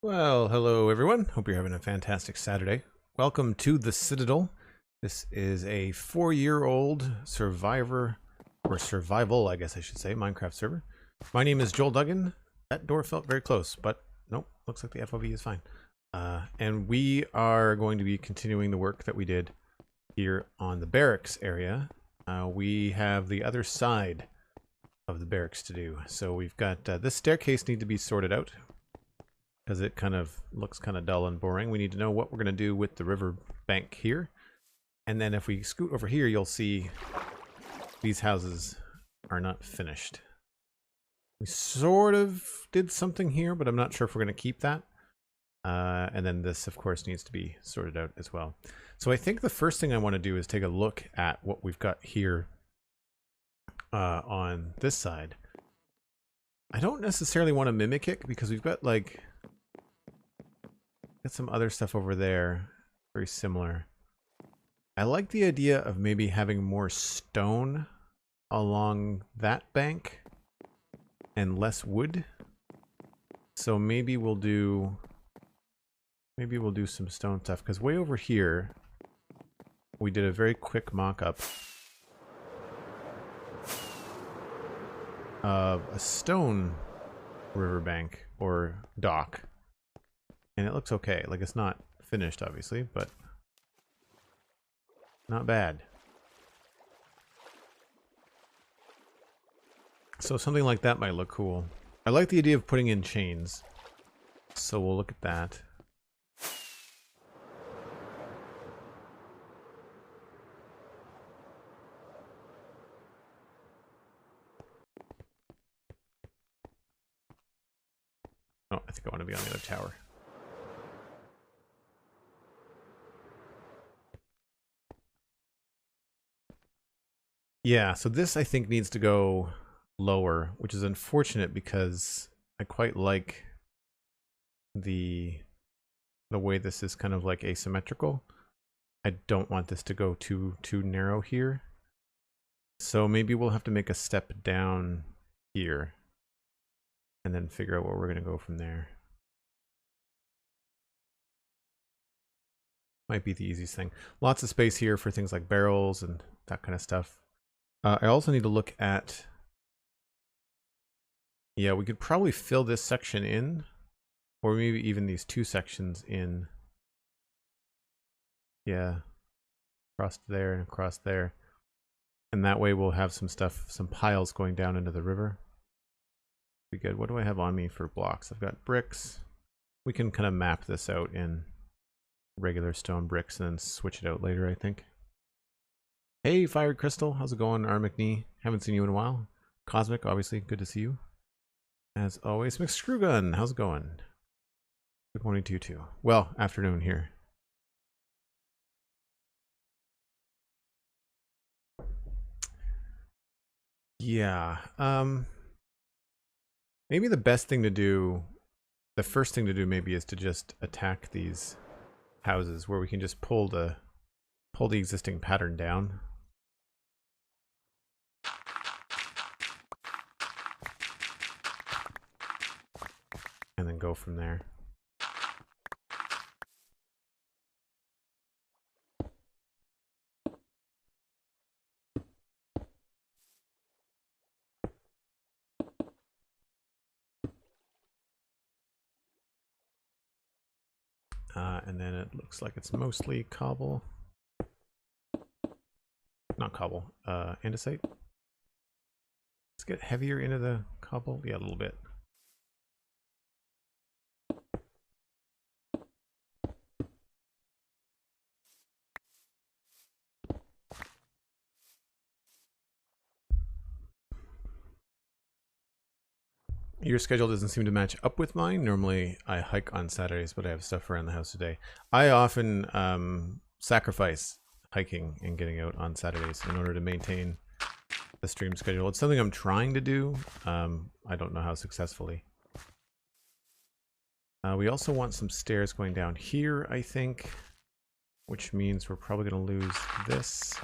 Well, hello everyone. Hope you're having a fantastic Saturday. Welcome to the Citadel. This is a 4-year-old survivor, or survival, I guess I should say, Minecraft server. My name is Joel Duggan. That door felt very close, but nope, looks like the FOV is fine. And we are going to be continuing the work that we did here on the barracks area. We have the other side of the barracks to do. So we've got this staircase need to be sorted out, because it kind of looks kind of dull and boring. We need to know what we're going to do with the riverbank here. And then if we scoot over here, you'll see these houses are not finished. We sort of did something here, but I'm not sure if we're going to keep that. And then this, of course, needs to be sorted out as well. So I think the first thing I want to do is take a look at what we've got here on this side. I don't necessarily want to mimic it because we've got like... got some other stuff over there, very similar. I like the idea of maybe having more stone along that bank and less wood. So maybe we'll do some stone stuff, because way over here we did a very quick mock-up of a stone riverbank or dock. And it looks okay. Like, it's not finished, obviously, but not bad. So something like that might look cool. I like the idea of putting in chains. So we'll look at that. Oh, I think I want to be on the other tower. Yeah, so this I think needs to go lower, which is unfortunate because I quite like the way this is kind of like asymmetrical. I don't want this to go too narrow here. So maybe we'll have to make a step down here and then figure out where we're going to go from there. Might be the easiest thing. Lots of space here for things like barrels and that kind of stuff. I also need to look at... yeah, we could probably fill this section in, or maybe even these two sections in. Yeah, across there and across there. And that way we'll have some stuff, some piles going down into the river. Be good. What do I have on me for blocks? I've got bricks. We can kind of map this out in regular stone bricks and then switch it out later, I think. Hey, Fired Crystal. How's it going, R. McNee? Haven't seen you in a while. Cosmic, obviously, good to see you. As always, McScrewgun, how's it going? Good morning to you too. Well, afternoon here. Yeah, maybe the best thing to do, the first thing to do maybe is to just attack these houses where we can just pull the existing pattern down. And then go from there. And then it looks like it's mostly cobble. Not cobble, andesite. Let's get heavier into the cobble. Yeah, a little bit. Your schedule doesn't seem to match up with mine. Normally I hike on Saturdays, but I have stuff around the house today. I often sacrifice hiking and getting out on Saturdays in order to maintain the stream schedule. It's something I'm trying to do. I don't know how successfully. We also want some stairs going down here, I think, which means we're probably going to lose this.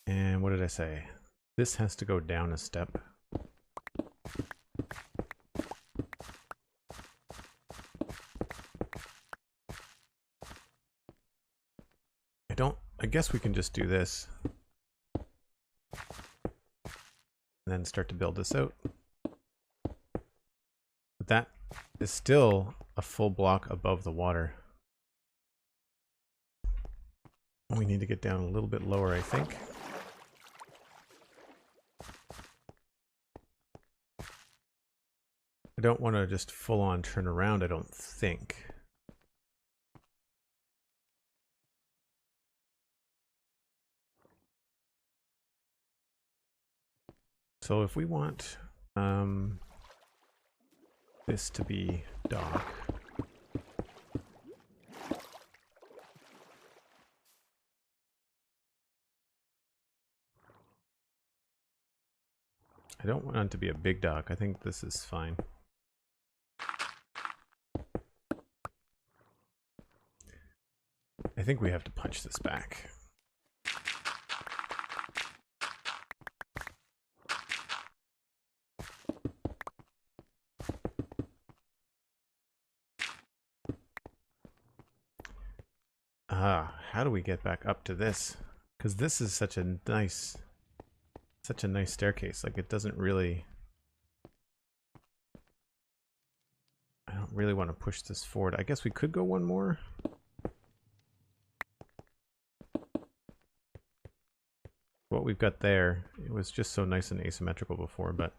And what did I say? This has to go down a step. I guess we can just do this. And then start to build this out. But that is still a full block above the water. We need to get down a little bit lower, I think. I don't want to just full on turn around, I don't think. So if we want this to be dock, I don't want it to be a big dock. I think this is fine. I think we have to punch this back. How do we get back up to this? Because this is such a nice staircase. Like, it doesn't really... I don't really want to push this forward. I guess we could go one more. What we've got there, it was just so nice and asymmetrical before, but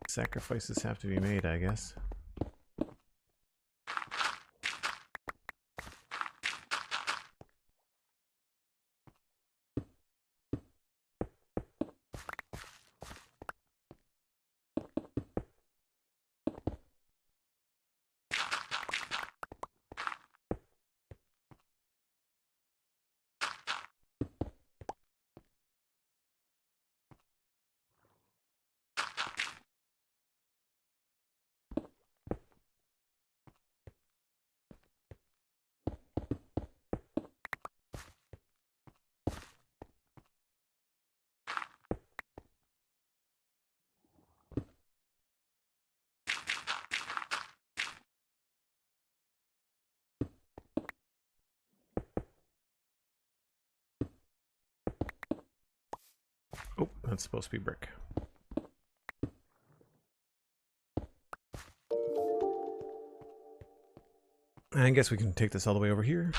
sacrifices have to be made, I guess. Oh, that's supposed to be brick. I guess we can take this all the way over here.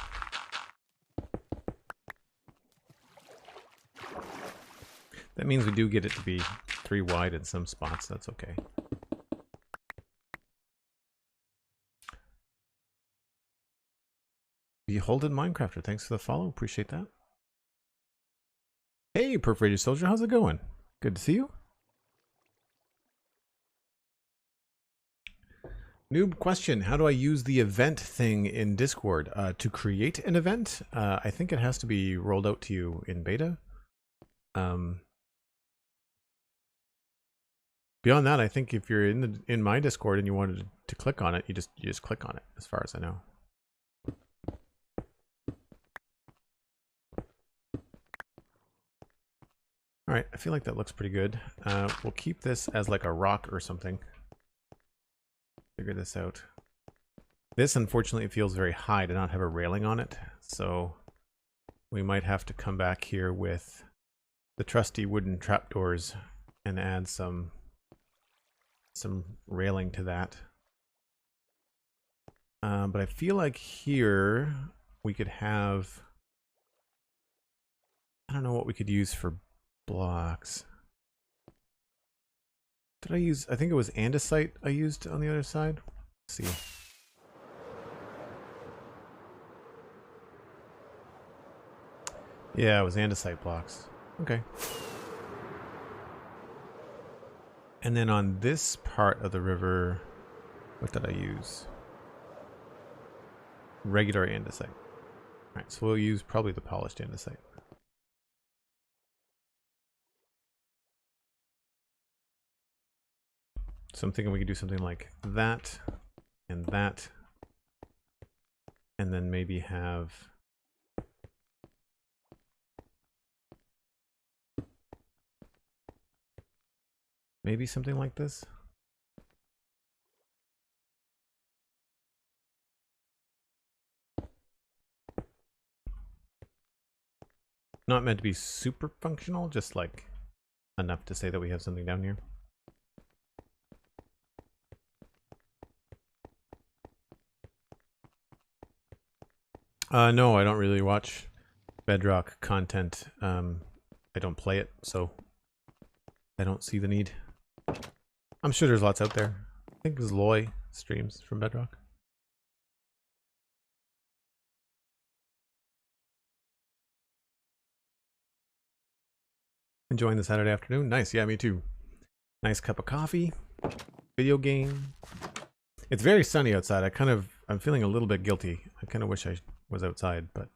That means we do get it to be 3 wide in some spots. That's okay. Beholden Minecrafter, thanks for the follow. Appreciate that. Hey, Perforated Soldier, how's it going? Good to see you. Noob question, how do I use the event thing in Discord? To create an event, I think it has to be rolled out to you in beta. Beyond that, I think if you're in my Discord and you wanted to click on it, you just click on it, as far as I know. All right, I feel like that looks pretty good. We'll keep this as like a rock or something. Figure this out. This, unfortunately, feels very high to not have a railing on it, so we might have to come back here with the trusty wooden trapdoors and add some railing to that. But I feel like here we could have... I don't know what we could use for blocks. Did I use... I think it was andesite I used on the other side. Let's see. Yeah, it was andesite blocks. Okay. And then on this part of the river, what did I use? Regular andesite. Alright, so we'll use probably the polished andesite. So I'm thinking we could do something like that, and then maybe have... maybe something like this. Not meant to be super functional, just like enough to say that we have something down here. No, I don't really watch Bedrock content. I don't play it, so I don't see the need. I'm sure there's lots out there. I think Zloy streams from Bedrock. Enjoying the Saturday afternoon? Nice, yeah, me too. Nice cup of coffee, video game. It's very sunny outside. I'm feeling a little bit guilty. I kind of wish I was outside, but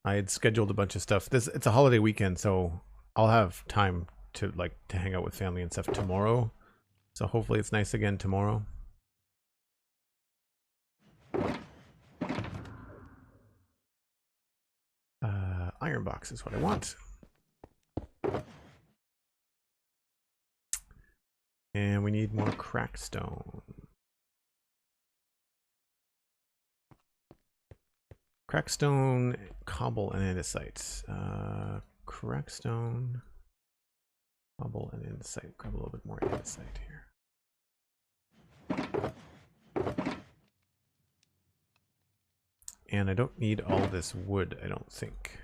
I had scheduled a bunch of stuff. It's a holiday weekend, so I'll have time to hang out with family and stuff tomorrow. So hopefully it's nice again tomorrow. Iron box is what I want. And we need more crackstone. Crackstone, cobble, and andesite. Crackstone, cobble, and andesite. Grab a little bit more andesite here. And I don't need all this wood, I don't think.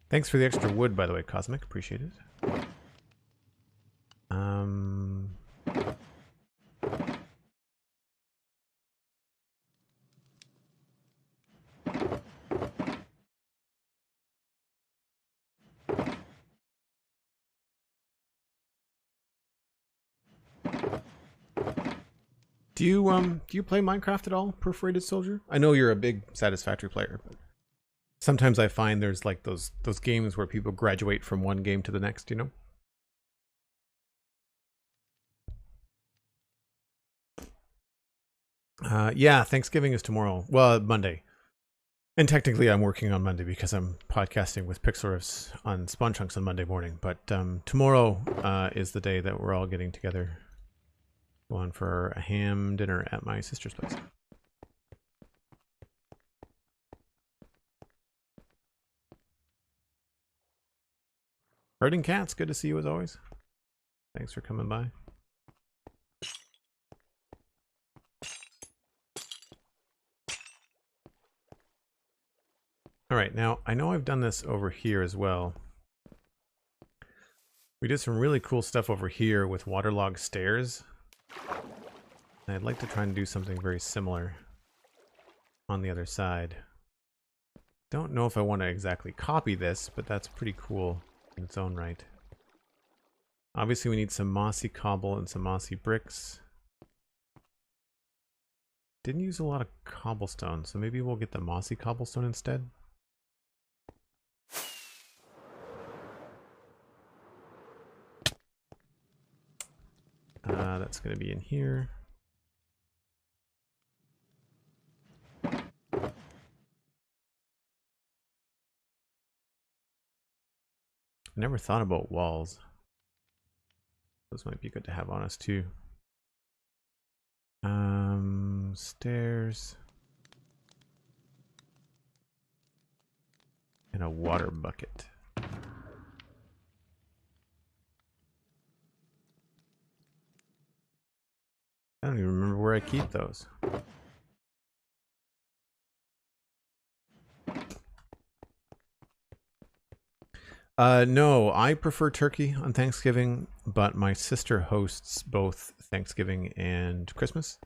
Thanks for the extra wood, by the way, Cosmic. Appreciate it. Do you play Minecraft at all, Perforated Soldier? I know you're a big Satisfactory player, but sometimes I find there's like those games where people graduate from one game to the next, you know? Yeah, Thanksgiving is tomorrow. Well, Monday. And technically I'm working on Monday because I'm podcasting with Pixelriffs on Spawn Chunks on Monday morning. But tomorrow is the day that we're all getting together. Going for a ham dinner at my sister's place. Herding Cats, good to see you as always. Thanks for coming by. All right, now I know I've done this over here as well. We did some really cool stuff over here with waterlogged stairs. And I'd like to try and do something very similar on the other side. Don't know if I want to exactly copy this, but that's pretty cool in its own right. Obviously we need some mossy cobble and some mossy bricks. Didn't use a lot of cobblestone, so maybe we'll get the mossy cobblestone instead. That's going to be in here. I never thought about walls. Those might be good to have on us too. Stairs. And a water bucket. I don't even remember where I keep those. No, I prefer turkey on Thanksgiving, but my sister hosts both Thanksgiving and Christmas.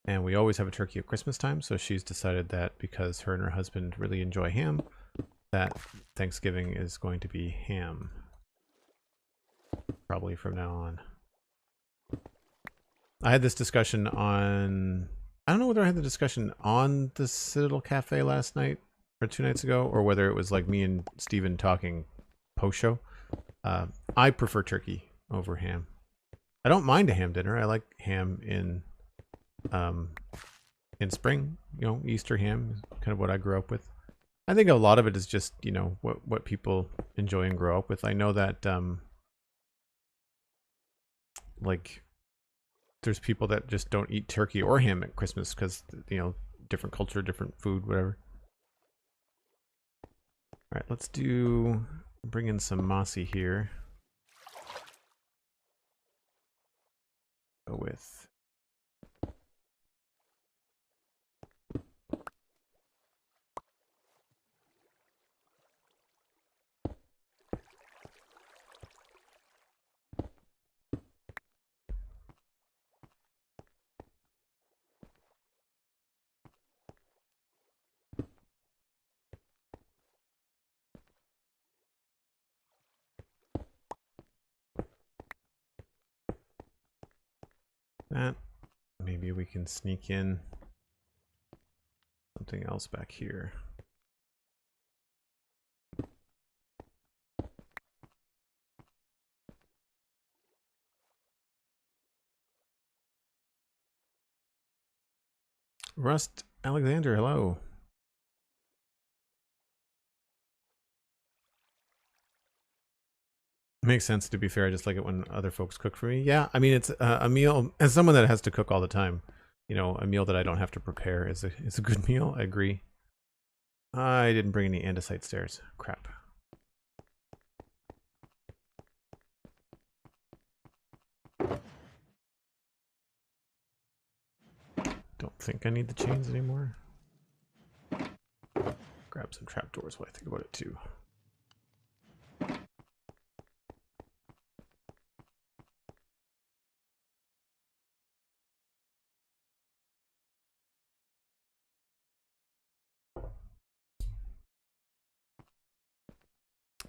And we always have a turkey at Christmas time, so she's decided that because her and her husband really enjoy ham, that Thanksgiving is going to be ham. Probably from now on. I had this discussion on... I don't know whether I had the discussion on the Citadel Cafe last night, or 2 nights ago, or whether it was like me and Steven talking post-show. I prefer turkey over ham. I don't mind a ham dinner. I like ham in spring. You know, Easter ham is kind of what I grew up with. I think a lot of it is just, you know, what people enjoy and grow up with. I know that like there's people that just don't eat turkey or ham at Christmas because, you know, different culture, different food, whatever. All right, let's bring in some mossy here. Go with that. Maybe we can sneak in something else back here. Rust Alexander, hello. Makes sense, to be fair. I just like it when other folks cook for me. Yeah, I mean, it's a meal, as someone that has to cook all the time, you know, a meal that I don't have to prepare is a good meal. I agree. I didn't bring any andesite stairs. Crap. Don't think I need the chains anymore. Grab some trapdoors while I think about it too.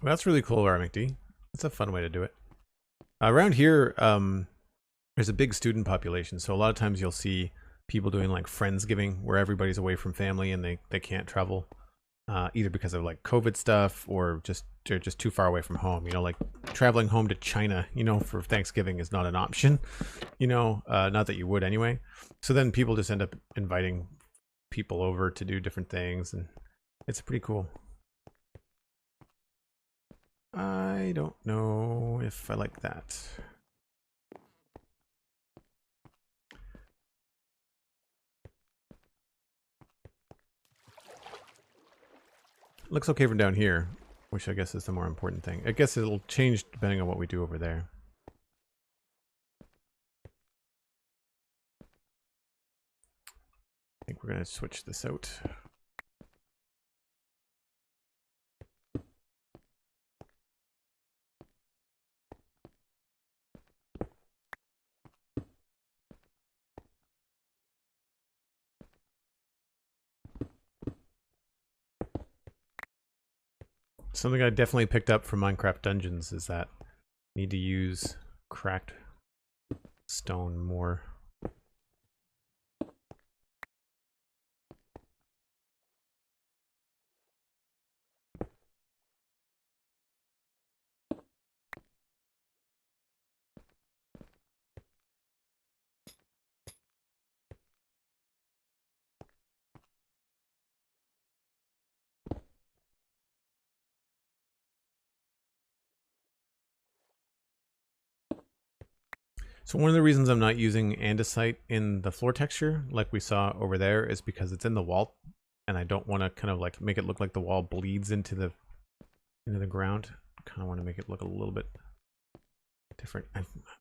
Well, that's really cool, RMcD. That's a fun way to do it. Around here, there's a big student population, so a lot of times you'll see people doing like Friendsgiving, where everybody's away from family and they can't travel, either because of like COVID stuff or just they're just too far away from home. You know, like traveling home to China, you know, for Thanksgiving is not an option. You know, not that you would anyway. So then people just end up inviting people over to do different things, and it's pretty cool. I don't know if I like that. Looks okay from down here, which I guess is the more important thing. I guess it'll change depending on what we do over there. I think we're going to switch this out. Something I definitely picked up from Minecraft Dungeons is that I need to use cracked stone more. So one of the reasons I'm not using andesite in the floor texture, like we saw over there, is because it's in the wall, and I don't want to kind of like make it look like the wall bleeds into the ground. I kind of want to make it look a little bit different.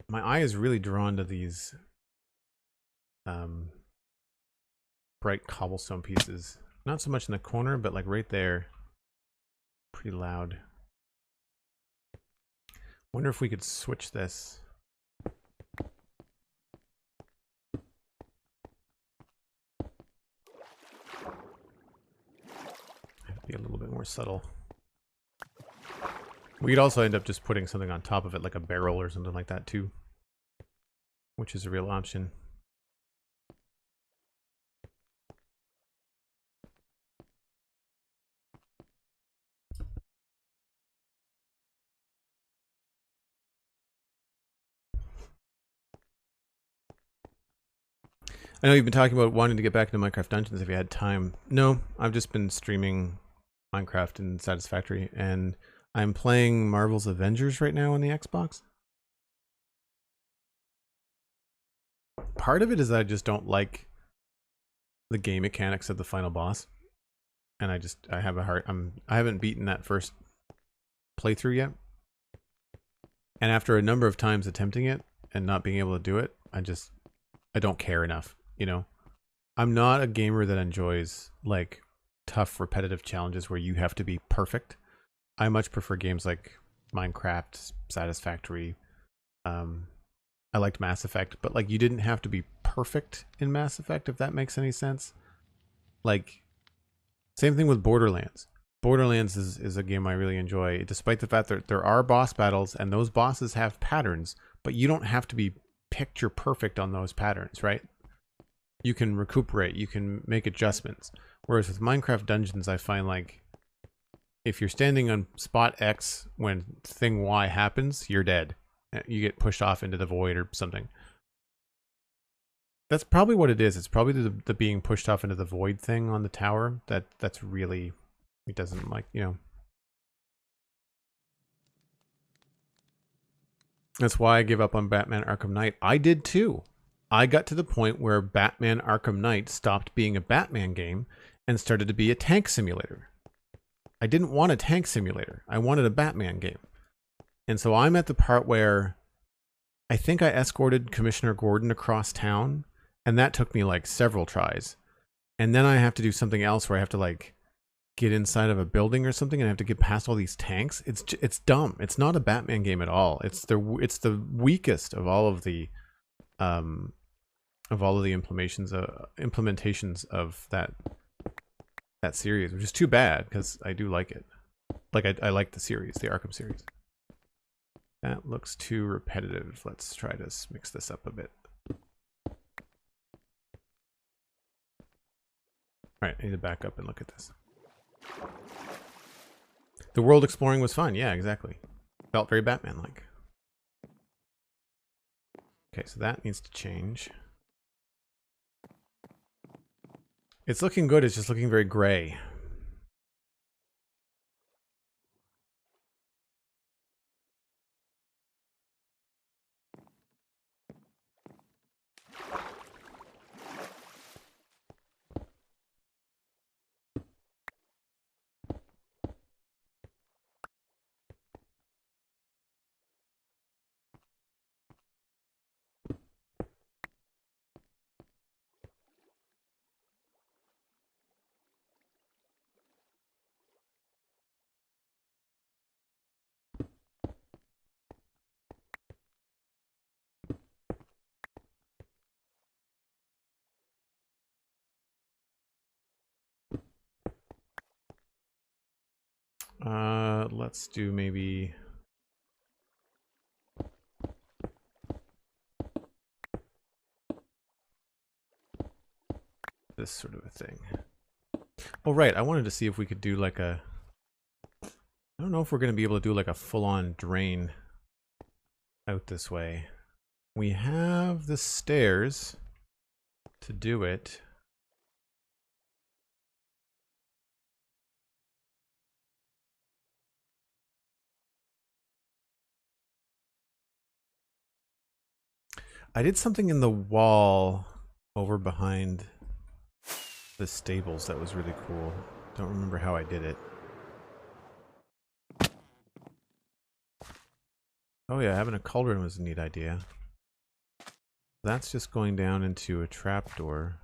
My eye is really drawn to these bright cobblestone pieces. Not so much in the corner, but like right there. Pretty loud. Wonder if we could switch this. Be a little bit more subtle. We could also end up just putting something on top of it, like a barrel or something like that too, which is a real option. I know you've been talking about wanting to get back into Minecraft Dungeons if you had time. No, I've just been streaming Minecraft in Satisfactory, and I'm playing Marvel's Avengers right now on the Xbox. Part of it is that I just don't like the game mechanics of the final boss. And I have a hard, I haven't beaten that first playthrough yet. And after a number of times attempting it and not being able to do it, I don't care enough, you know? I'm not a gamer that enjoys like tough repetitive challenges where you have to be perfect. I much prefer games like Minecraft, Satisfactory. I liked Mass Effect, but like you didn't have to be perfect in Mass Effect, if that makes any sense. Like, same thing with Borderlands. Borderlands is a game I really enjoy, despite the fact that there are boss battles and those bosses have patterns, but you don't have to be picture perfect on those patterns, right? You can recuperate, you can make adjustments. Whereas with Minecraft Dungeons, I find like if you're standing on spot X when thing Y happens, you're dead. You get pushed off into the void or something. That's probably what it is. It's probably the being pushed off into the void thing on the tower that's really, it doesn't like, you know. That's why I give up on Batman Arkham Knight. I did too. I got to the point where Batman Arkham Knight stopped being a Batman game and started to be a tank simulator. I didn't want a tank simulator. I wanted a Batman game. And so I'm at the part where I think I escorted Commissioner Gordon across town, and that took me like several tries. And then I have to do something else where I have to like get inside of a building or something and I have to get past all these tanks. It's dumb. It's not a Batman game at all. It's the weakest of all of the implementations of that series, which is too bad because I do like it. Like I like the series, the Arkham series. That looks too repetitive. Let's try to mix this up a bit. Alright, I need to back up and look at this. The world exploring was fun. Yeah, exactly. Felt very Batman-like. Okay, so that needs to change. It's looking good, it's just looking very gray. Let's do maybe this sort of a thing. Oh, right. I wanted to see if we could do like a... I don't know if we're going to be able to do like a full-on drain out this way. We have the stairs to do it. I did something in the wall over behind the stables that was really cool. Don't remember how I did it. Oh yeah, having a cauldron was a neat idea. That's just going down into a trapdoor.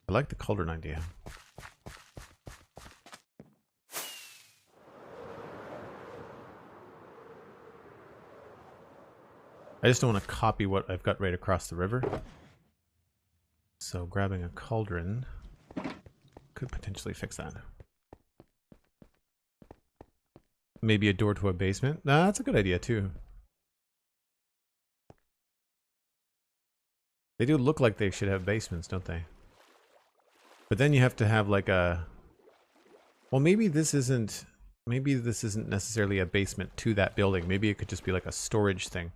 I like the cauldron idea. I just don't want to copy what I've got right across the river. So grabbing a cauldron could potentially fix that. Maybe a door to a basement. Nah, that's a good idea too. They do look like they should have basements, don't they? But then you have to have like a... Well, maybe this isn't necessarily a basement to that building. Maybe it could just be like a storage thing.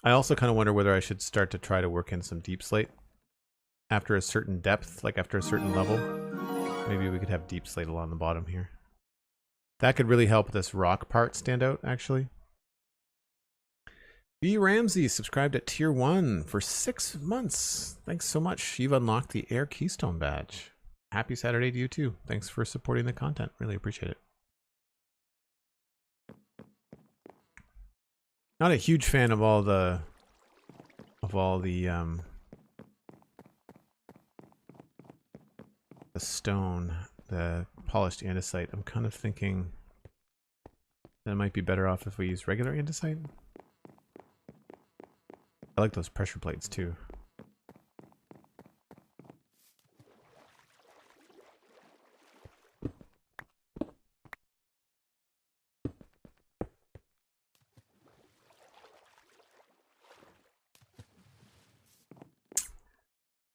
I also kind of wonder whether I should start to try to work in some deep slate. After a certain depth, like after a certain level. Maybe we could have deep slate along the bottom here. That could really help this rock part stand out, actually. B. Ramsey subscribed at tier 1 for 6 months. Thanks so much. You've unlocked the Air Keystone badge. Happy Saturday to you too. Thanks for supporting the content. Really appreciate it. Not a huge fan of all the stone, the polished andesite. I'm kind of thinking that it might be better off if we use regular andesite. I like those pressure plates too.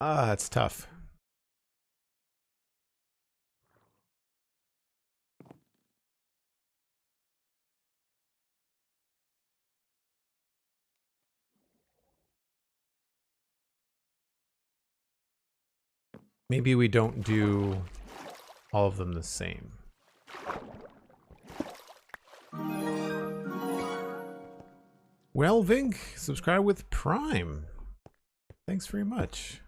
Ah, it's tough. Maybe we don't do all of them the same. Well, Vink, subscribe with Prime. Thanks very much.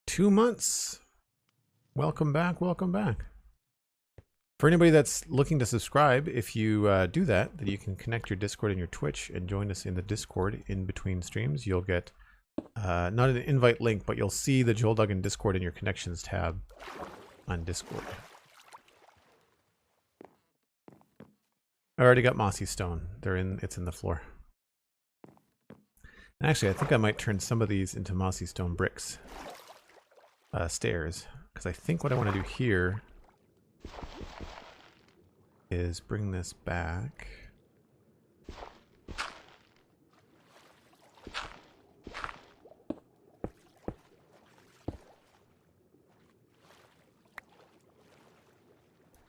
2 months. Welcome back, welcome back. For anybody that's looking to subscribe, if you do that, then you can connect your Discord and your Twitch and join us in the Discord in between streams. You'll get not an invite link, but you'll see the Joel Duggan Discord in your connections tab on Discord. I already got mossy stone. It's in the floor. And actually, I think I might turn some of these into mossy stone bricks. Stairs. Because I think what I want to do here is bring this back.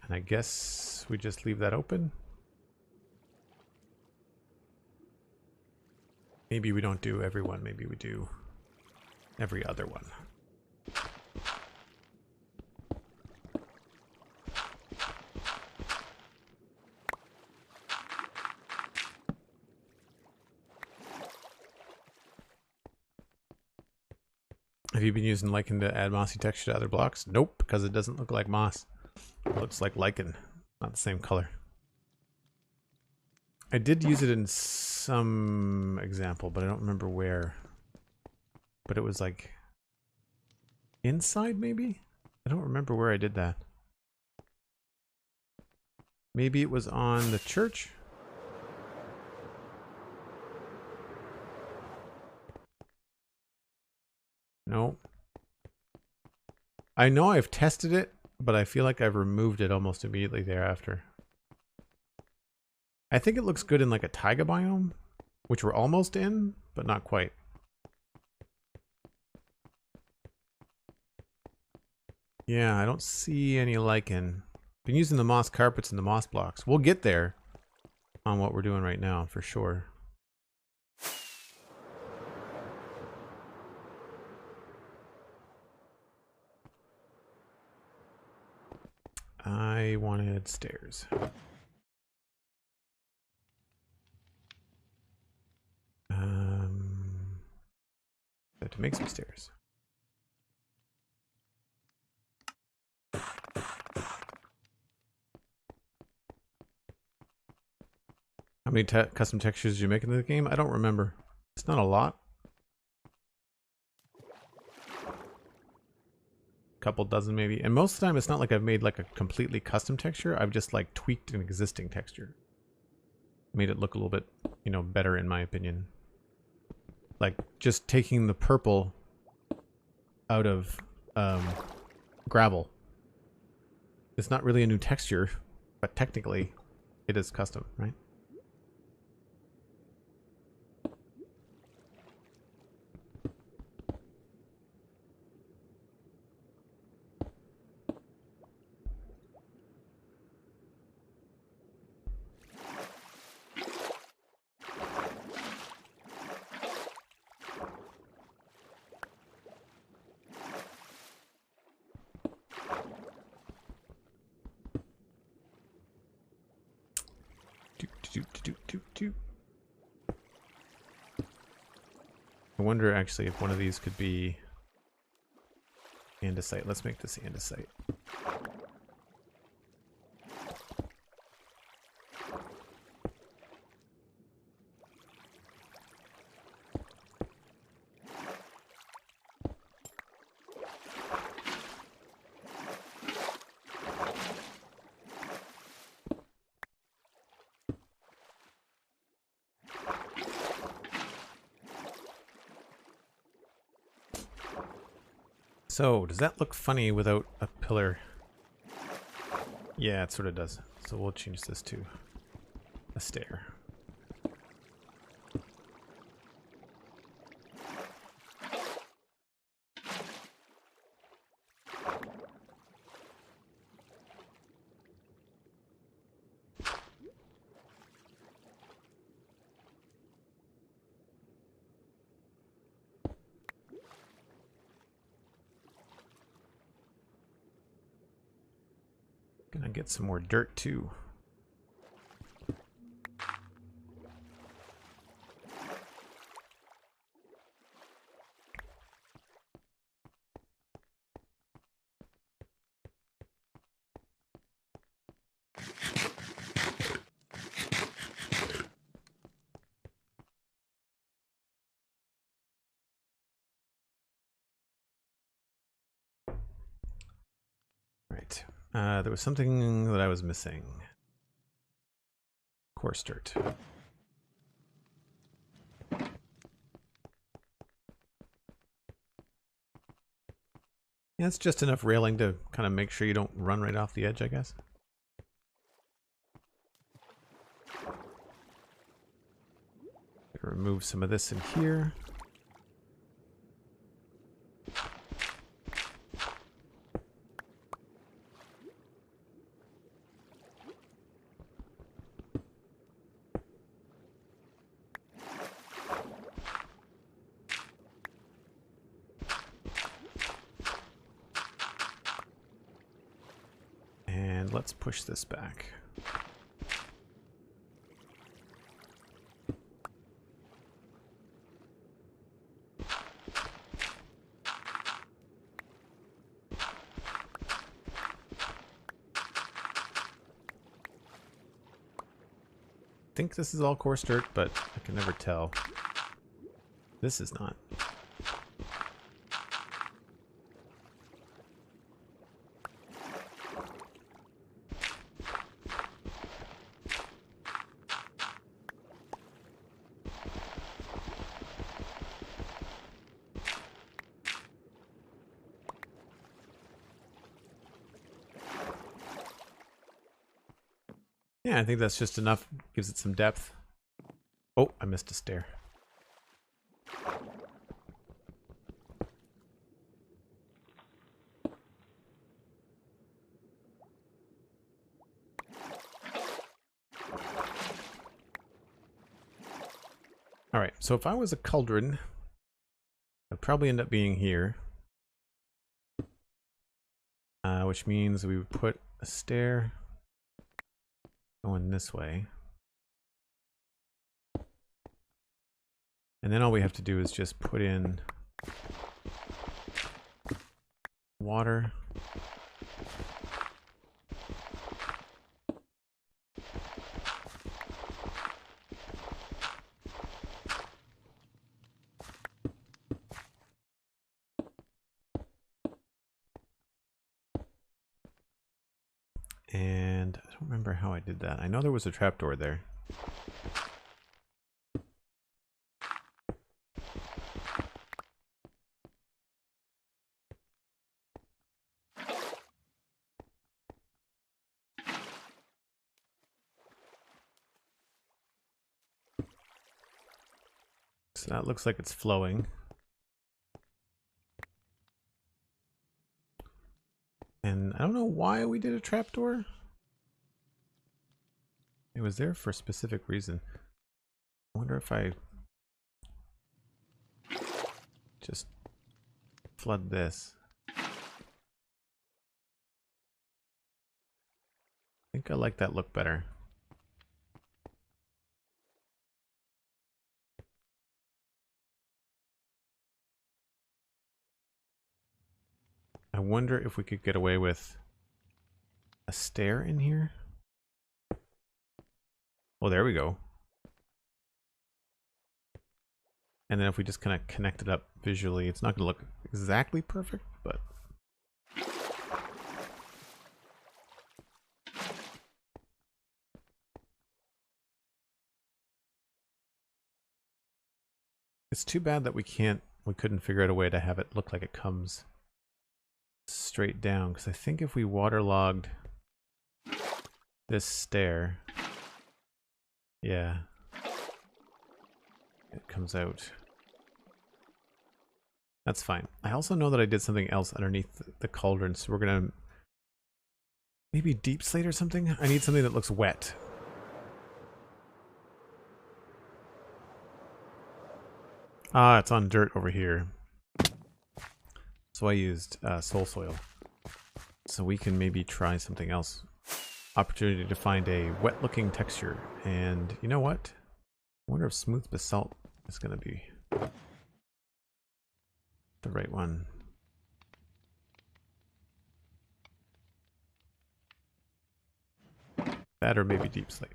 And I guess we just leave that open. Maybe we don't do every one. Maybe we do every other one. Have you been using lichen to add mossy texture to other blocks? Nope, because it doesn't look like moss. It looks like lichen, not the same color. I did use it in some example, but I don't remember where. But it was like inside, maybe? I don't remember where I did that. Maybe it was on the church? No. I know I've tested it, but I feel like I've removed it almost immediately thereafter. I think it looks good in like a taiga biome, which we're almost in, but not quite. Yeah, I don't see any lichen. Been using the moss carpets and the moss blocks. We'll get there on what we're doing right now, for sure. I wanted stairs. Have to make some stairs. How many custom textures did you make in the game? I don't remember. It's not a lot. Couple dozen maybe. And most of the time it's not like I've made like a completely custom texture. I've just like tweaked an existing texture. Made it look a little bit, you know, better in my opinion. Like just taking the purple out of gravel. It's not really a new texture, but technically it is custom, right? I wonder actually if one of these could be andesite. Let's make this andesite. So, does that look funny without a pillar? Yeah, it sort of does. So we'll change this to a stair. Gonna get some more dirt too. Right. There was something that I was missing. Coarse dirt. Yeah, it's just enough railing to kind of make sure you don't run right off the edge, I guess. Remove some of this in here. And let's push this back. I think this is all coarse dirt, but I can never tell. This is not. Yeah, I think that's just enough. Gives it some depth. Oh, I missed a stair. Alright, so if I was a cauldron, I'd probably end up being here. Which means we would put a stair going this way. And then all we have to do is just put in water. And I don't remember how I did that. I know there was a trapdoor there. So that looks like it's flowing. And I don't know why we did a trapdoor. It was there for a specific reason. I wonder if I just flood this. I think I like that look better. I wonder if we could get away with a stair in here. Oh, there we go. And then if we just kind of connect it up visually, it's not going to look exactly perfect, but... It's too bad that we couldn't figure out a way to have it look like it comes straight down, because I think if we waterlogged this stair, yeah, it comes out. That's fine. I also know that I did something else underneath the cauldron, so we're gonna maybe deep slate or something. I need something that looks wet. Ah, it's on dirt over here. So I used soul soil. So we can maybe try something else. Opportunity to find a wet looking texture. And you know what? I wonder if smooth basalt is going to be the right one. That or maybe deep slate.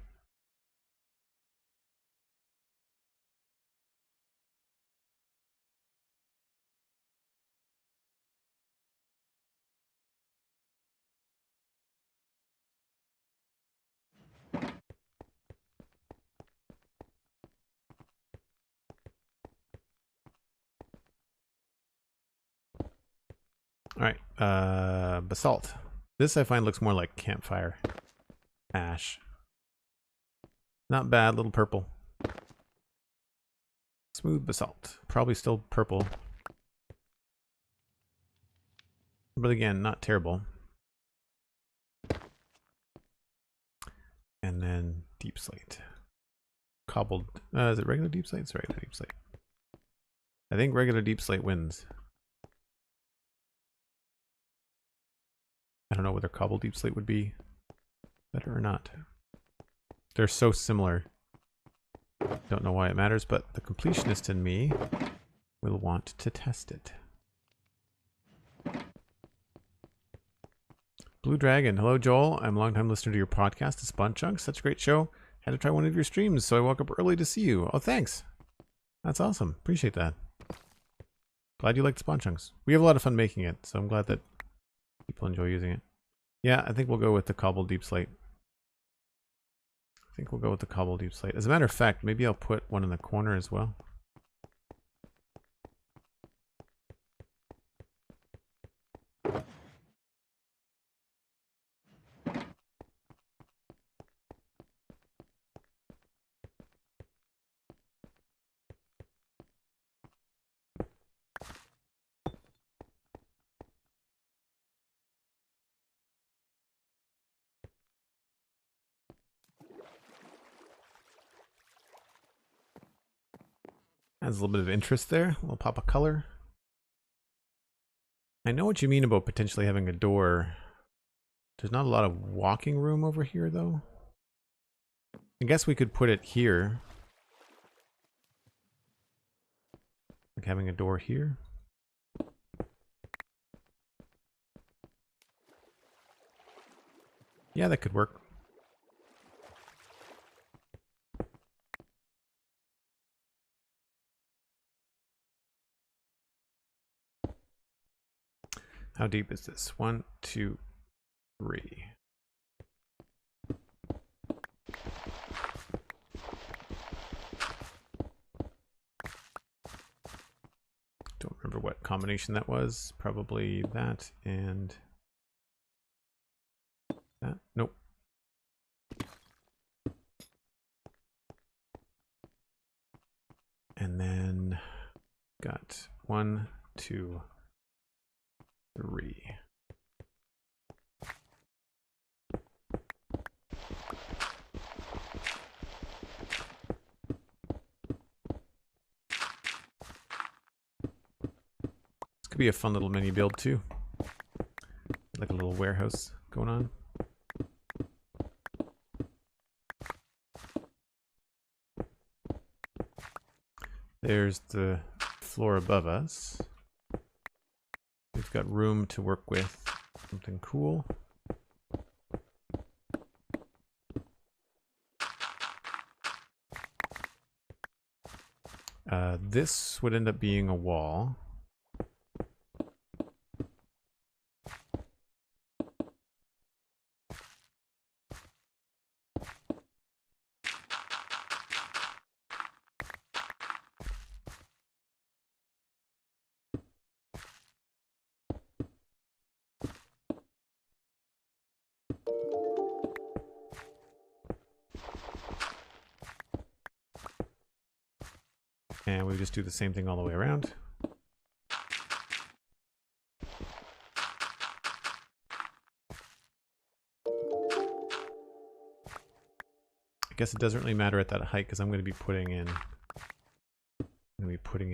Alright, basalt. This I find looks more like campfire ash. Not bad, little purple. Smooth basalt. Probably still purple. But again, not terrible. And then deep slate. Cobbled. Is it regular deep slate? It's regular deep slate. I think regular deep slate wins. I don't know whether cobbled deep slate would be better or not. They're so similar. Don't know why it matters, but the completionist in me will want to test it. Blue Dragon. Hello, Joel. I'm a long-time listener to your podcast, The Spawn Chunks. Such a great show. Had to try one of your streams, so I woke up early to see you. Oh, thanks. That's awesome. Appreciate that. Glad you like the Spawn Chunks. We have a lot of fun making it, so I'm glad that people enjoy using it. Yeah, I think we'll go with the cobbled deep slate. I think we'll go with the cobbled deep slate. As a matter of fact, maybe I'll put one in the corner as well. Adds a little bit of interest there. A little pop of color. I know what you mean about potentially having a door. There's not a lot of walking room over here, though. I guess we could put it here. Like having a door here. Yeah, that could work. How deep is this? 1, 2, 3. Don't remember what combination that was. Probably that and that. Nope. And then got 1, 2, 3. This could be a fun little mini build too. Like a little warehouse going on. There's the floor above us. We've we've got room to work with something cool. This would end up being a wall. And we just do the same thing all the way around. I guess it doesn't really matter at that height because I'm going to be putting in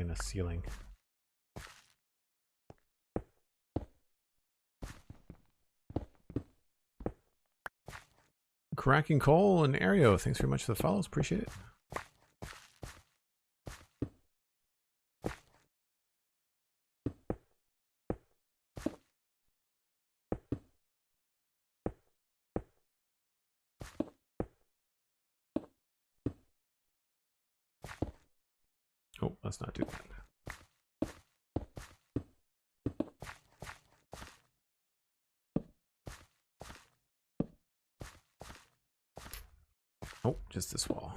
a ceiling. Cracking Coal and Aereo, thanks very much for the follows. Appreciate it. Oh, let's not do that. Oh, just this wall.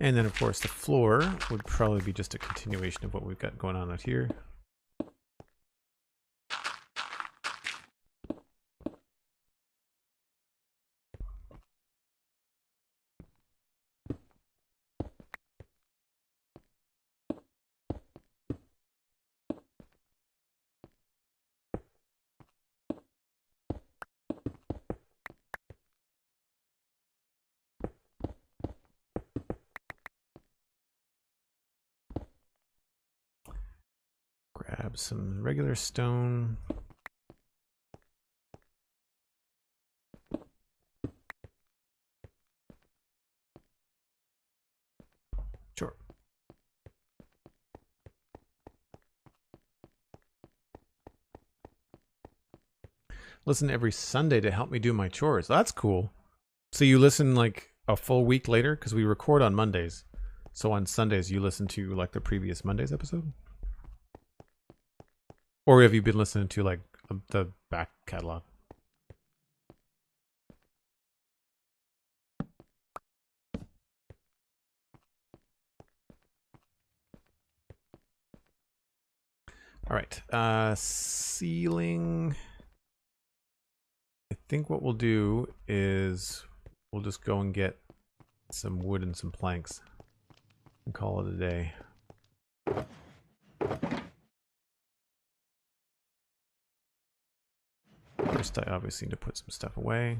And then, of course, the floor would probably be just a continuation of what we've got going on out here. Grab some regular stone. Sure. Listen every Sunday to help me do my chores. That's cool. So you listen like a full week later? Because we record on Mondays. So on Sundays you listen to like the previous Monday's episode? Or have you been listening to like the back catalog? All right, ceiling. I think what we'll do is we'll just go and get some wood and some planks and call it a day. First, I obviously need to put some stuff away.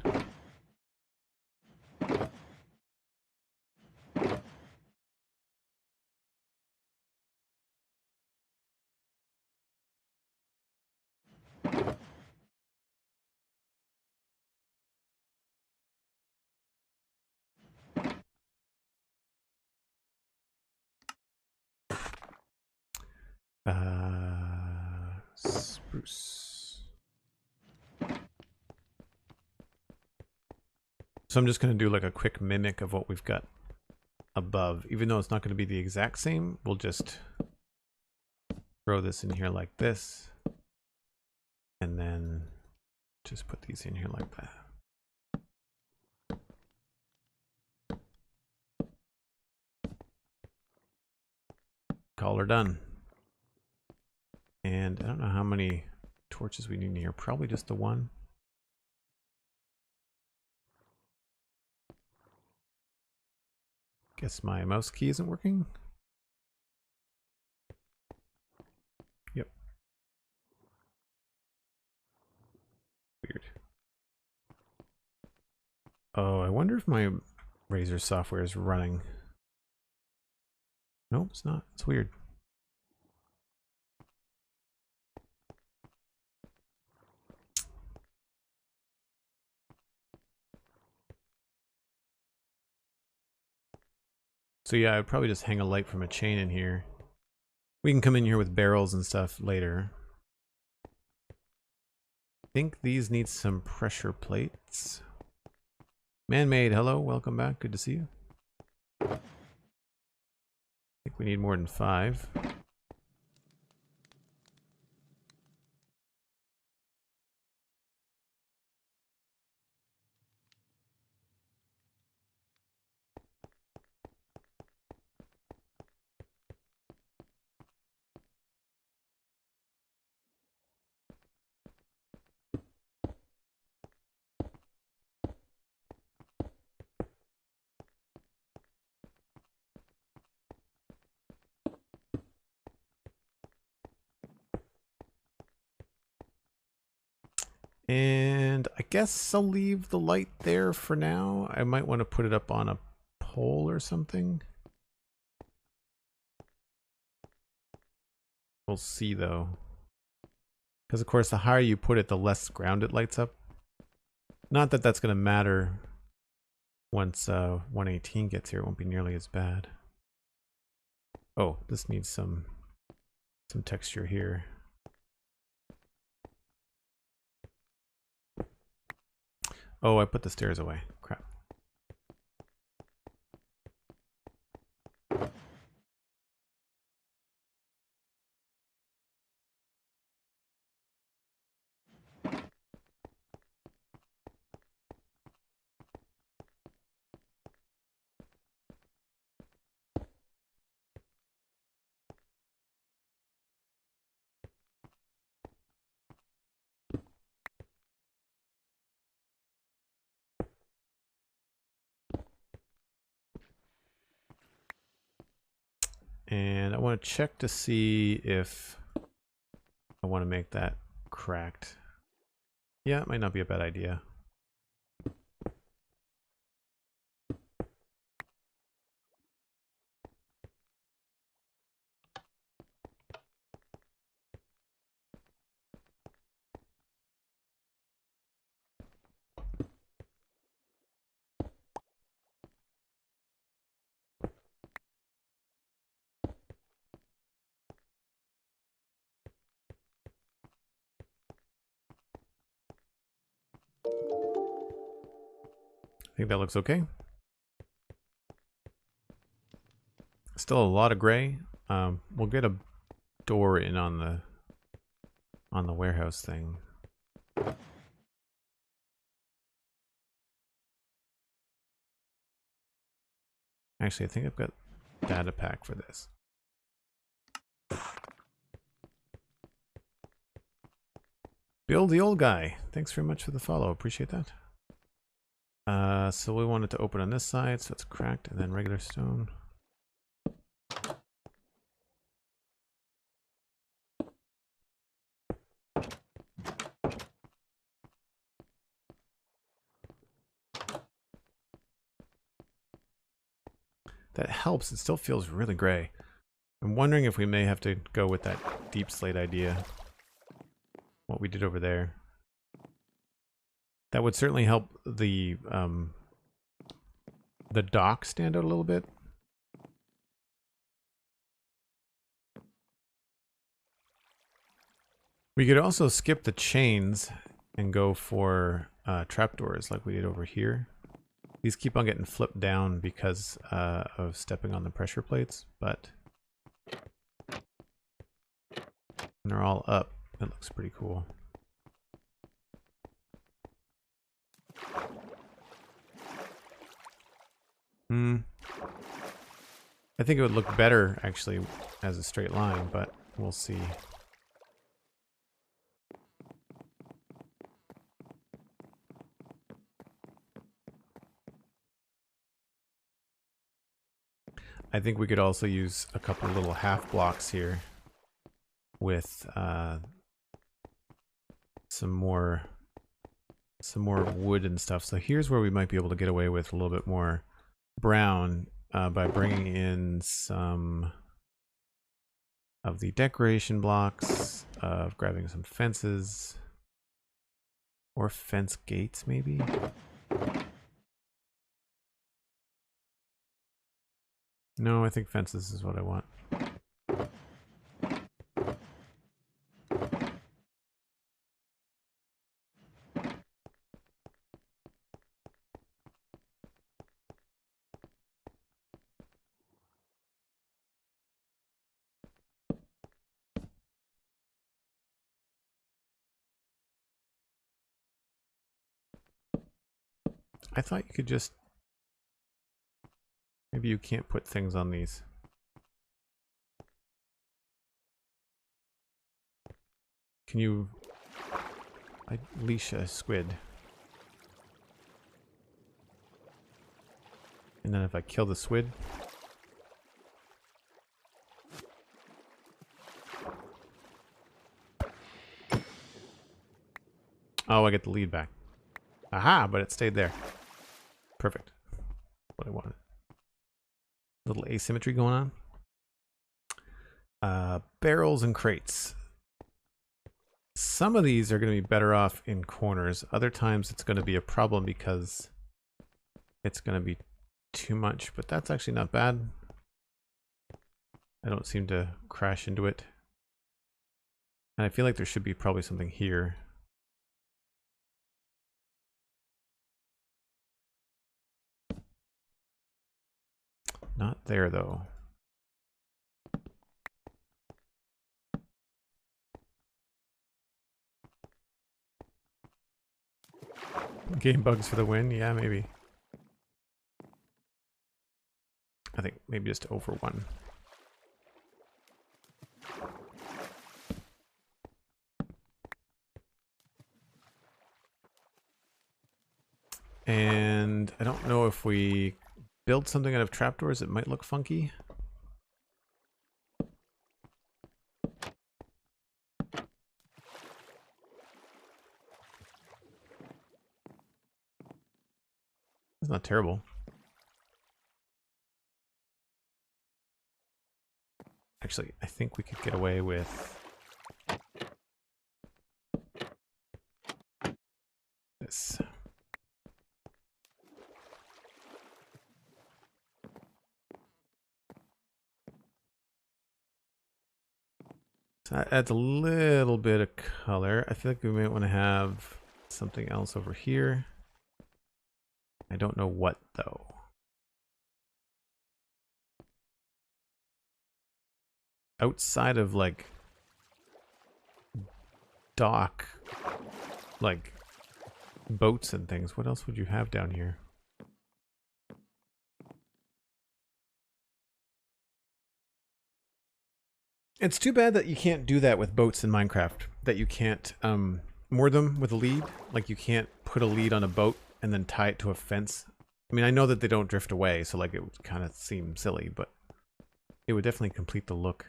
Spruce. So I'm just going to do like a quick mimic of what we've got above. Even though it's not going to be the exact same, we'll just throw this in here like this. And then just put these in here like that. Call her done. And I don't know how many torches we need here. Probably just the one. Guess my mouse key isn't working. Yep. Weird. Oh, I wonder if my Razer software is running. Nope, it's not. It's weird. So yeah, I'd probably just hang a light from a chain in here. We can come in here with barrels and stuff later. I think these need some pressure plates. Man-made, hello, welcome back, good to see you. I think we need more than 5. And I guess I'll leave the light there for now. I might want to put it up on a pole or something. We'll see though. Because of course the higher you put it, the less ground it lights up. Not that that's going to matter once 118 gets here. It won't be nearly as bad. Oh, this needs some texture here. Oh, I put the stairs away. Crap. And I want to check to see if I want to make that cracked. Yeah, it might not be a bad idea. I think that looks okay. Still a lot of gray. We'll get a door in on the warehouse thing. Actually, I think I've got data pack for this. Bill the old guy, thanks very much for the follow. Appreciate that. So we want it to open on this side, so it's cracked, and then regular stone. That helps. It still feels really gray. I'm wondering if we may have to go with that deep slate idea. What we did over there. That would certainly help the dock stand out a little bit. We could also skip the chains and go for trapdoors like we did over here. These keep on getting flipped down because of stepping on the pressure plates, but when they're all up, it looks pretty cool. I think it would look better actually as a straight line, but we'll see. I think we could also use a couple of little half blocks here with some more wood and stuff. So here's where we might be able to get away with a little bit more brown by bringing in some of the decoration blocks, of grabbing some fences or fence gates maybe. 'Cause No, I think fences is what I want. I thought you could just... Maybe you can't put things on these. Can you... leash a squid? And then if I kill the squid... Oh, I get the lead back. Aha, but it stayed there. Perfect. What I wanted. Little asymmetry going on. Barrels and crates. Some of these are going to be better off in corners. Other times it's going to be a problem because it's going to be too much, but that's actually not bad. I don't seem to crash into it. And I feel like there should be probably something here. Not there, though. Game bugs for the win? Yeah, maybe. I think maybe just over one. And I don't know if we build something out of trapdoors, it might look funky. It's not terrible. Actually, I think we could get away with this. So that adds a little bit of color. I feel like we might want to have something else over here. I don't know what, though. Outside of, like, dock, like, boats and things, what else would you have down here? It's too bad that you can't do that with boats in Minecraft. That you can't moor them with a lead. Like, you can't put a lead on a boat and then tie it to a fence. I mean, I know that they don't drift away, so like it would kind of seem silly, but it would definitely complete the look.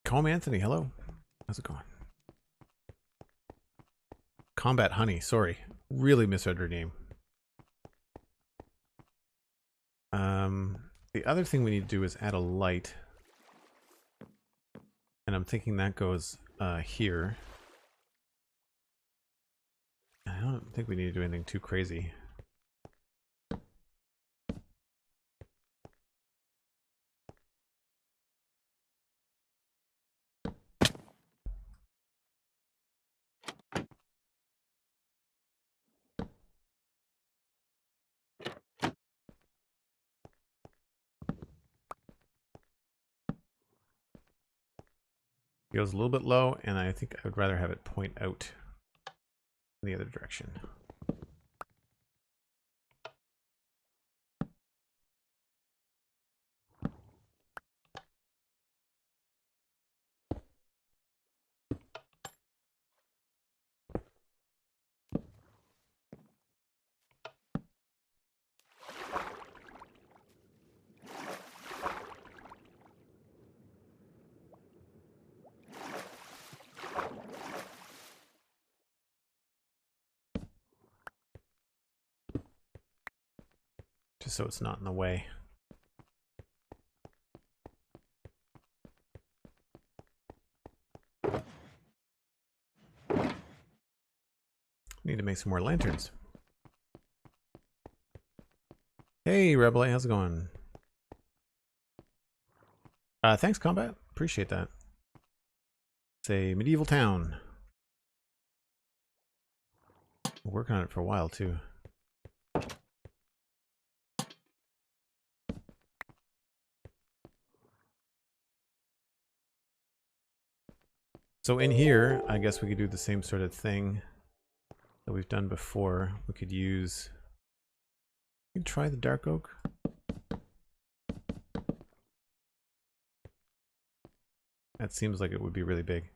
Calm Anthony, hello. How's it going? Combat Honey, sorry. Really misread your name. The other thing we need to do is add a light. And I'm thinking that goes here. I don't think we need to do anything too crazy. It goes a little bit low, and I think I would rather have it point out in the other direction. Just so it's not in the way. Need to make some more lanterns. Hey, Rebel, how's it going? Thanks, Combat. Appreciate that. It's a medieval town. We're working on it for a while, too. So in here, I guess we could do the same sort of thing that we've done before. We could use... We can try the dark oak. That seems like it would be really big.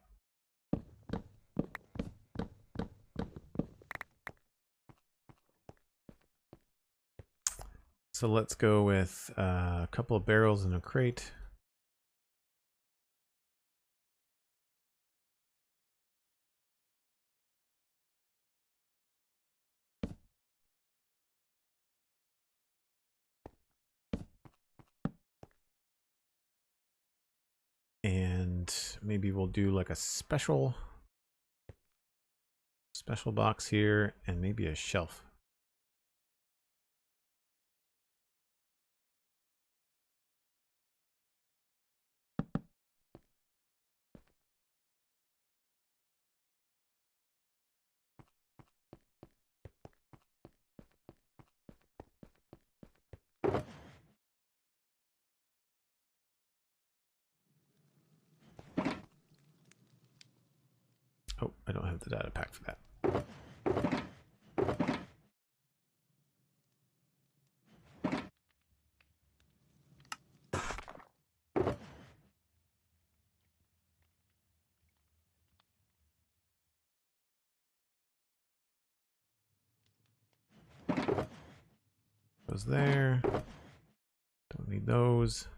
So let's go with a couple of barrels and a crate. And maybe we'll do like a special box here and maybe a shelf. Oh, I don't have the data pack for that. Goes there. Don't need those.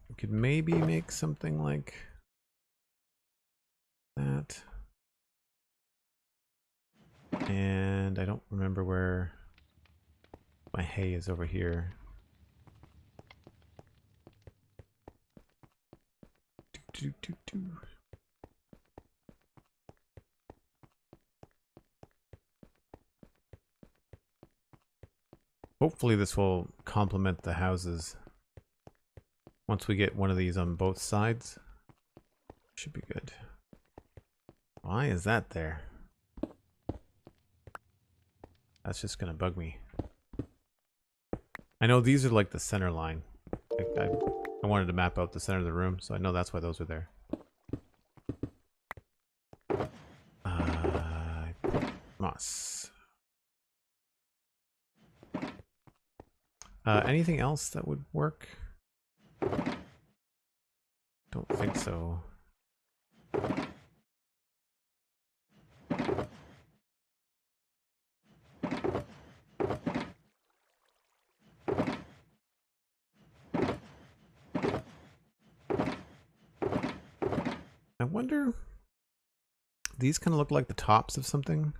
We could maybe make something like that. And I don't remember where my hay is over here. Hopefully this will complement the houses. Once we get one of these on both sides, should be good. Why is that there? That's just gonna bug me. I know these are like the center line. I wanted to map out the center of the room, so I know that's why those are there. Moss. Anything else that would work? Don't think so. I wonder, these kind of look like the tops of something.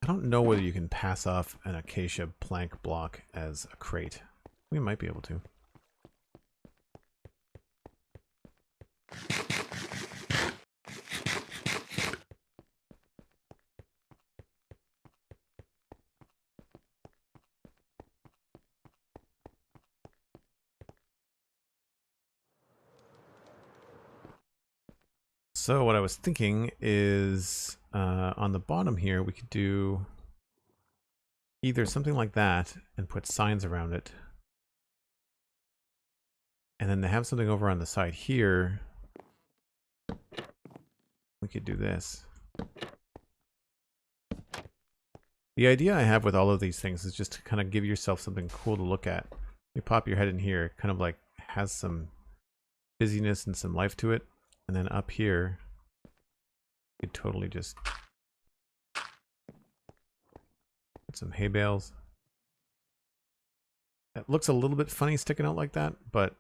I don't know whether you can pass off an acacia plank block as a crate. We might be able to. So what I was thinking is on the bottom here we could do either something like that and put signs around it. And then they have something over on the side here. We could do this. The idea I have with all of these things is just to kind of give yourself something cool to look at. You pop your head in here, kind of like has some busyness and some life to it. And then up here, you could totally just put some hay bales. It looks a little bit funny sticking out like that, but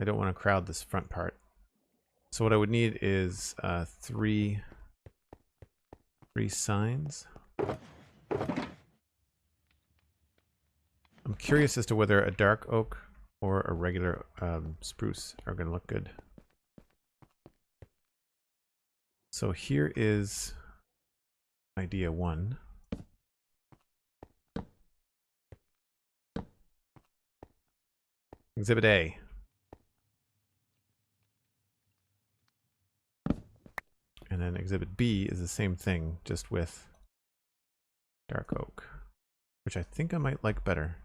I don't want to crowd this front part. So what I would need is three signs. I'm I'm curious as to whether a dark oak or a regular spruce are going to look good. So here is idea 1. Exhibit A. And then Exhibit B is the same thing, just with dark oak, which I think I might like better.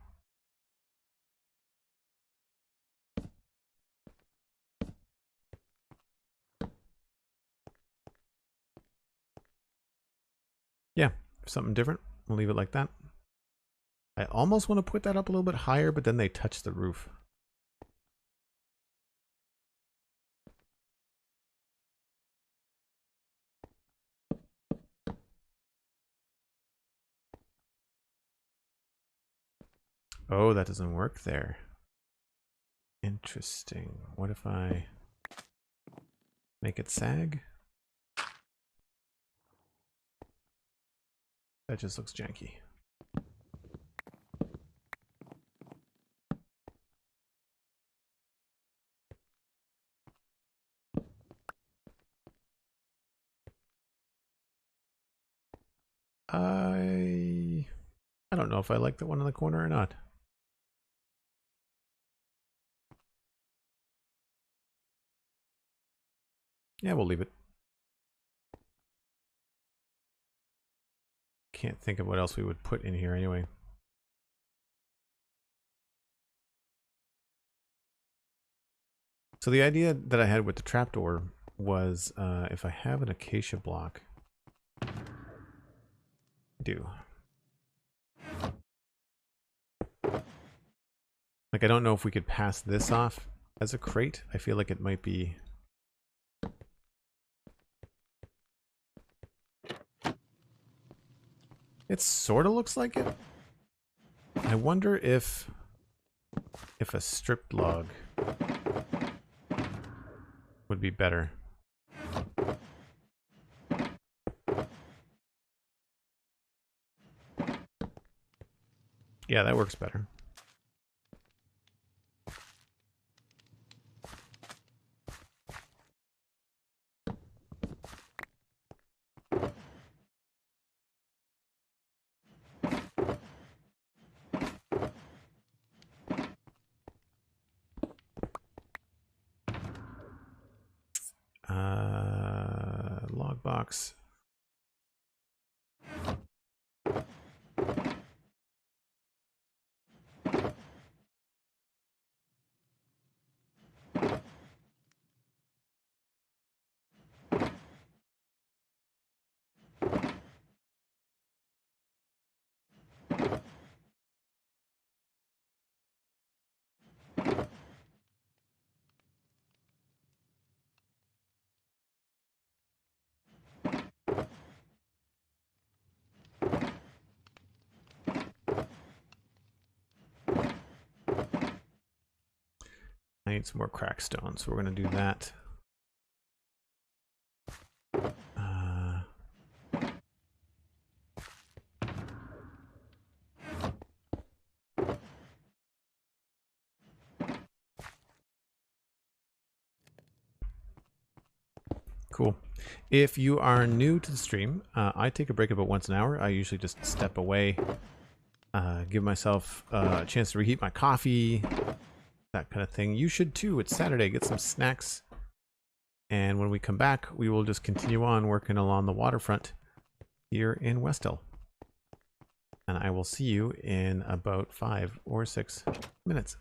Yeah, something different. We'll leave it like that. I almost want to put that up a little bit higher, but then they touch the roof. Oh, that doesn't work there. Interesting. What if I make it sag? That just looks janky. I don't know if I like the one in the corner or not. Yeah, we'll leave it. Can't think of what else we would put in here anyway. So the idea that I had with the trapdoor was if I have an acacia block, I do. Like, I don't know if we could pass this off as a crate. I feel like it might be... It sort of looks like it. I wonder if a stripped log would be better. Yeah, that works better. Log box. I need some more crack stone, so we're going to do that. Cool. If you are new to the stream, I take a break about once an hour. I usually just step away, give myself a chance to reheat my coffee, that kind of thing. You should too. It's Saturday. Get some snacks. And when we come back, we will just continue on working along the waterfront here in Westhill. And I will see you in about 5 or 6 minutes.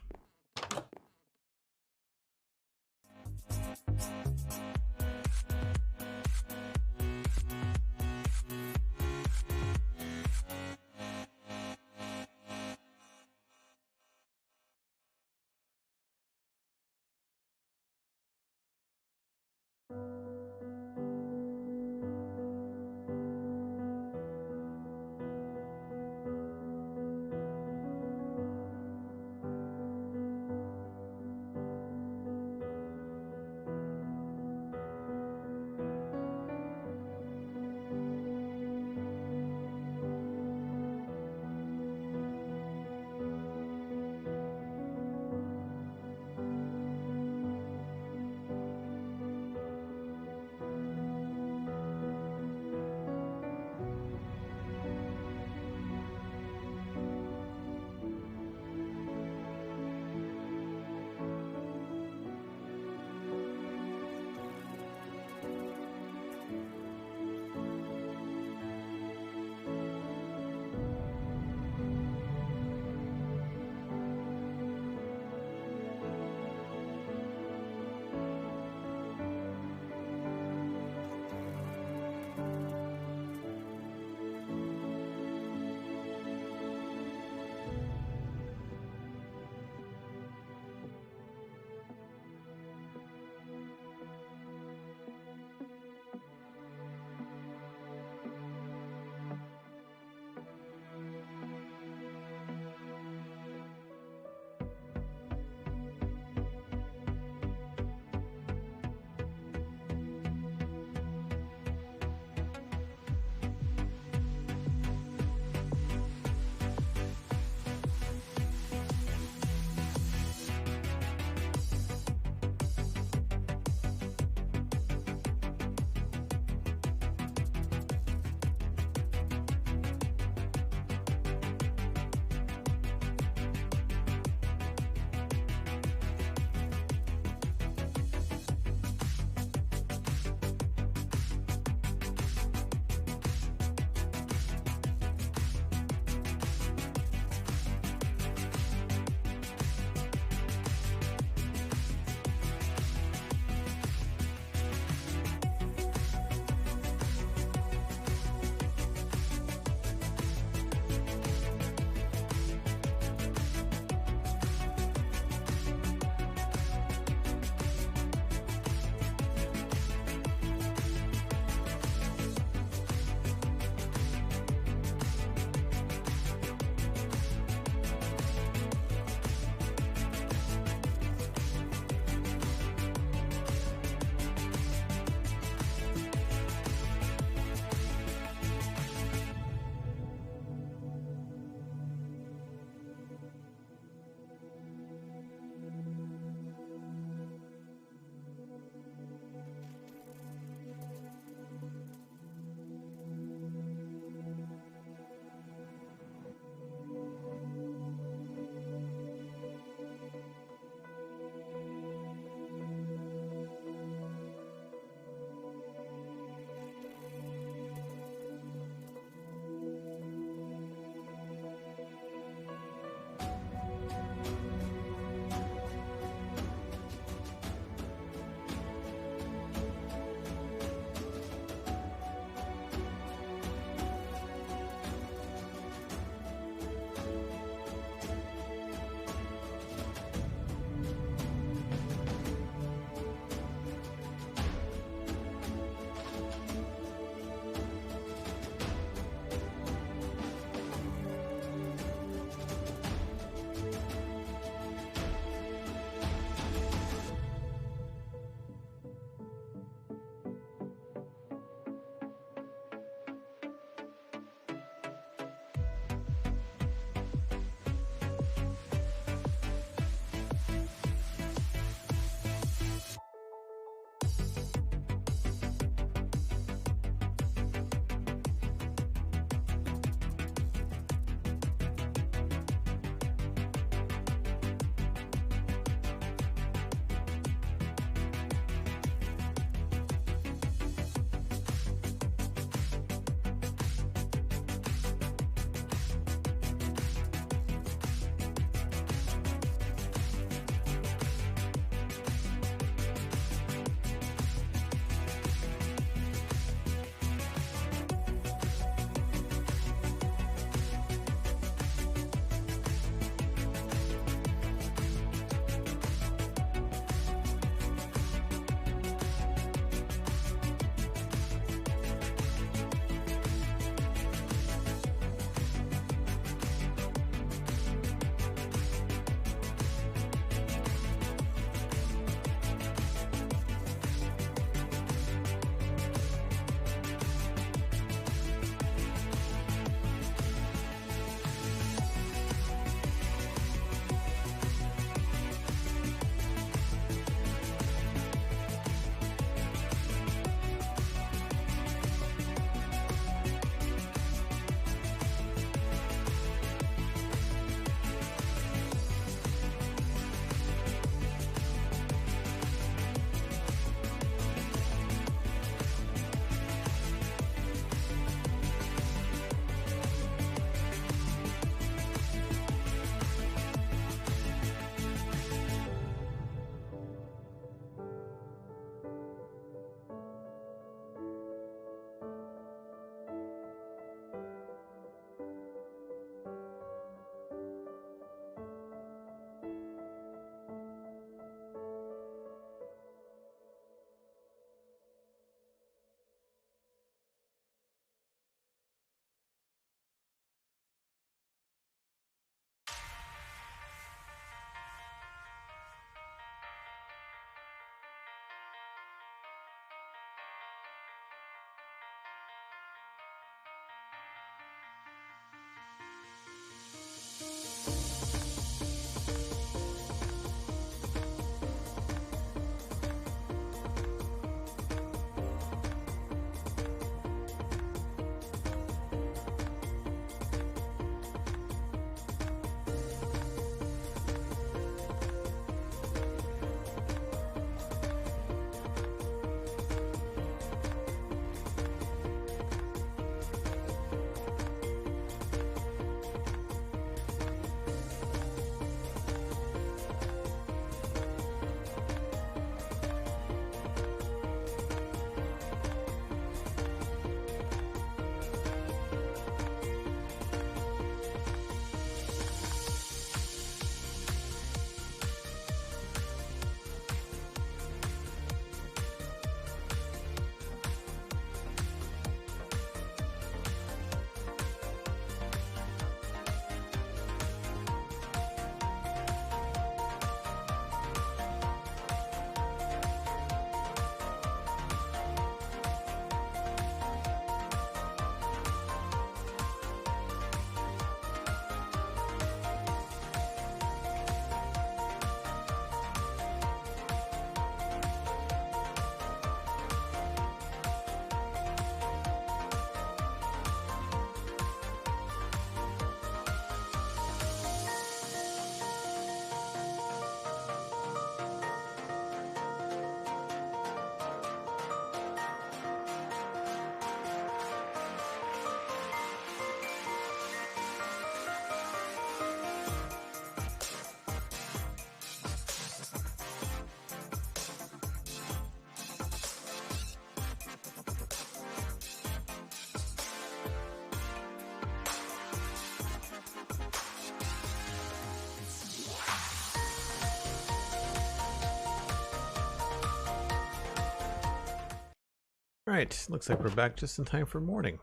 Right, looks like we're back just in time for morning.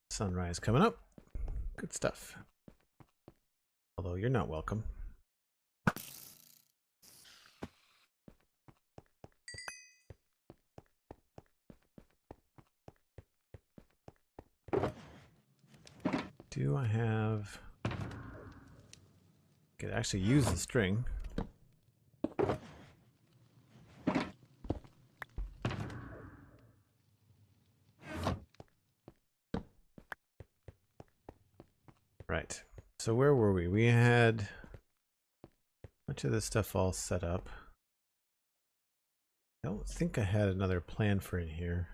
Sunrise coming up. Good stuff. Although you're not welcome. Do I have... Could actually use the string. Right. So where were we? We had much of this stuff all set up. I don't think I had another plan for in here.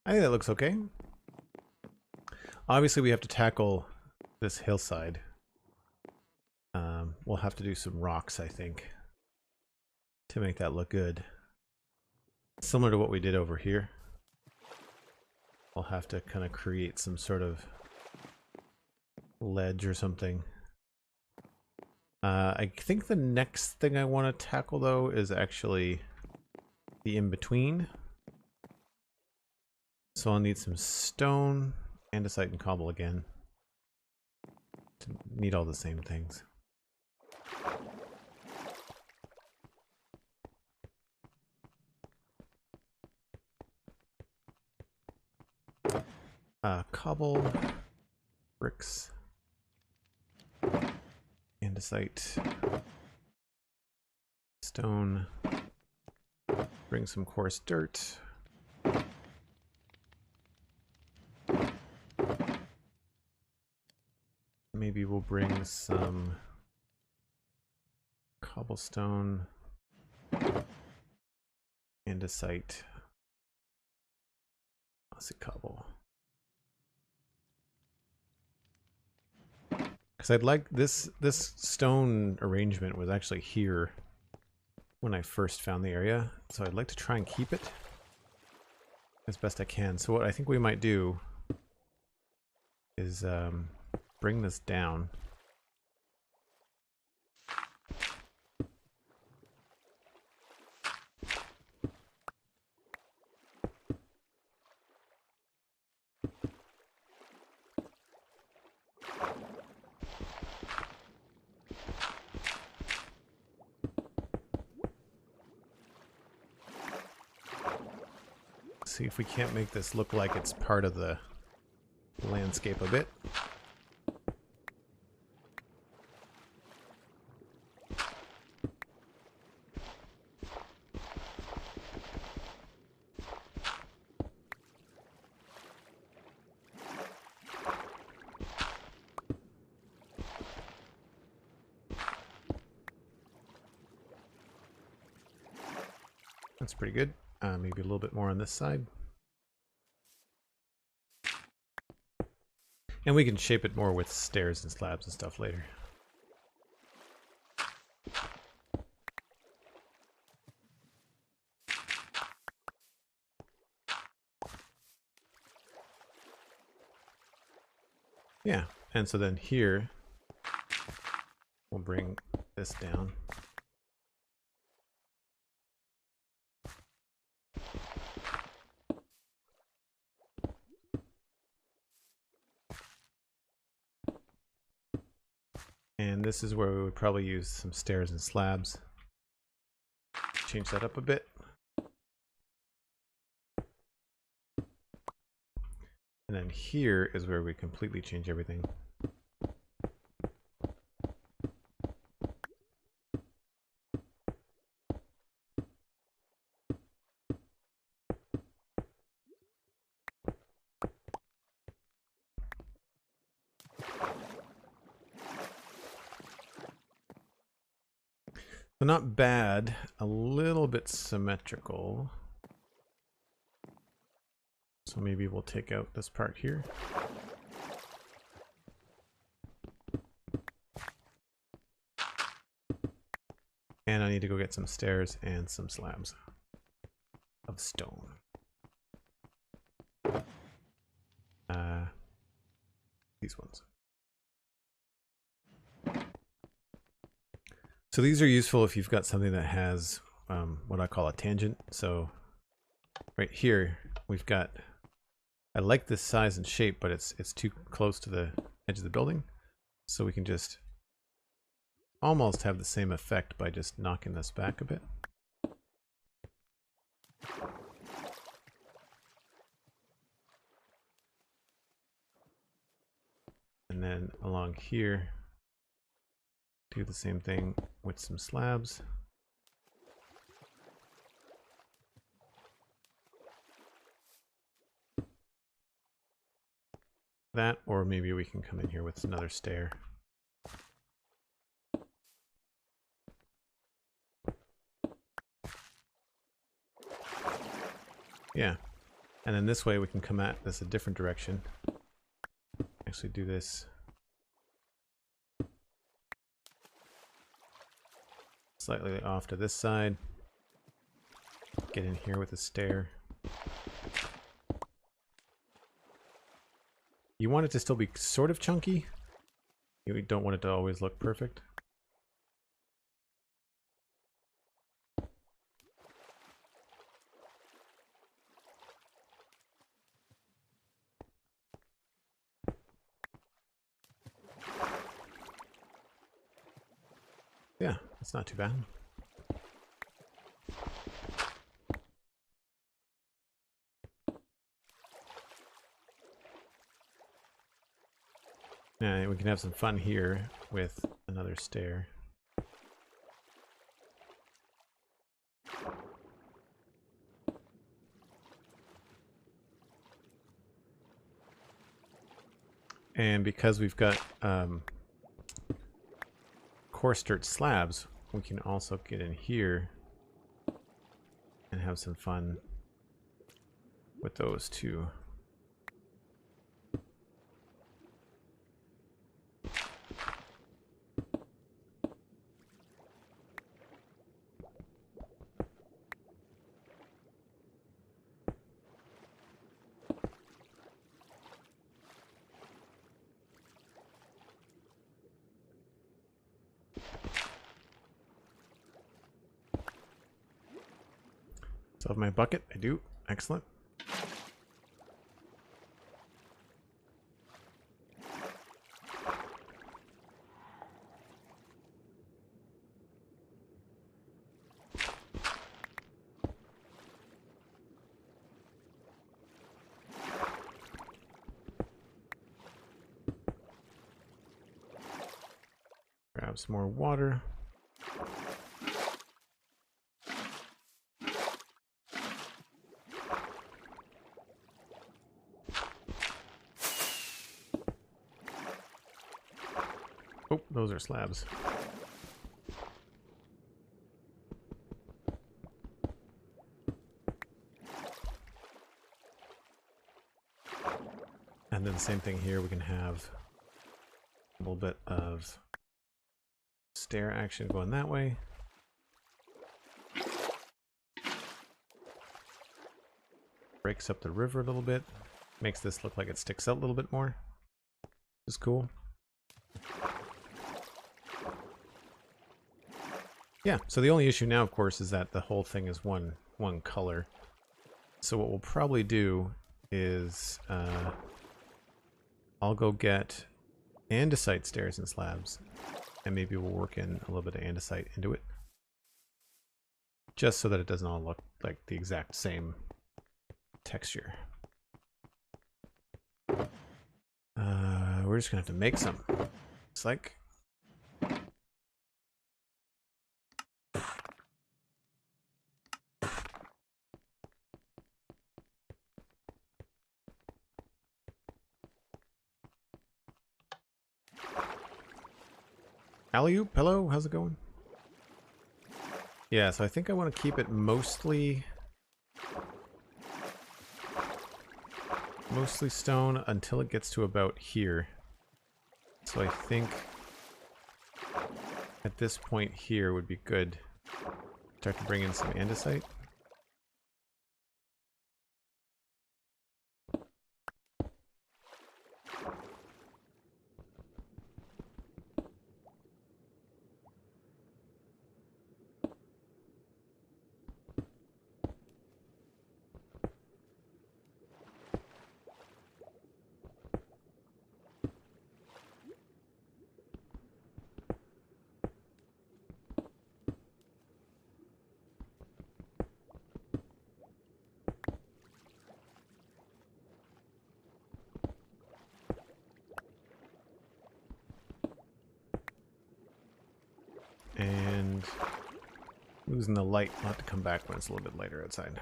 I think that looks okay. Obviously, we have to tackle this hillside. We'll have to do some rocks, I think, to make that look good. Similar to what we did over here. We'll have to kind of create some sort of ledge or something. I think the next thing I want to tackle, though, is actually the in-between. So I'll need some stone, andesite, and cobble again. To need all the same things. Cobble, bricks, andesite, stone, bring some coarse dirt. Maybe we'll bring some cobblestone, andesite, cobble. Because I'd like this stone arrangement was actually here when I first found the area, so I'd like to try and keep it as best I can. So what I think we might do is bring this down. See if we can't make this look like it's part of the landscape a bit. That's pretty good. Maybe a little bit more on this side. And we can shape it more with stairs and slabs and stuff later. Yeah, and so then here, we'll bring this down. And this is where we would probably use some stairs and slabs. Change that up a bit. And then here is where we completely change everything. So not bad, a little bit symmetrical. So maybe we'll take out this part here. And I need to go get some stairs and some slabs of stone. These ones. So these are useful if you've got something that has what I call a tangent. So right here we've got, I like this size and shape, but it's too close to the edge of the building. So we can just almost have the same effect by just knocking this back a bit. And then along here, do the same thing with some slabs. That, or maybe we can come in here with another stair. Yeah, and then this way we can come at this a different direction. Actually do this slightly off to this side. Get in here with a stair. You want it to still be sort of chunky. You don't want it to always look perfect. Yeah, it's not too bad. Yeah, we can have some fun here with another stair. And because we've got coarse dirt slabs, we can also get in here and have some fun with those too. So have my bucket, I do. Excellent. Grab some more water. Oh, those are slabs. And then the same thing here, we can have a little bit of stair action going that way. Breaks up the river a little bit. Makes this look like it sticks out a little bit more. Which is cool. Yeah, so the only issue now, of course, is that the whole thing is one color. So what we'll probably do is I'll go get andesite stairs and slabs, and maybe we'll work in a little bit of andesite into it, just so that it doesn't all look like the exact same texture. We're just gonna have to make some. It's like alley-oop, hello, how's it going? Yeah, so I think I want to keep it mostly stone until it gets to about here. So I think at this point here would be good. Start to bring in some andesite. losing the light. We'll have to come back when it's a little bit lighter outside.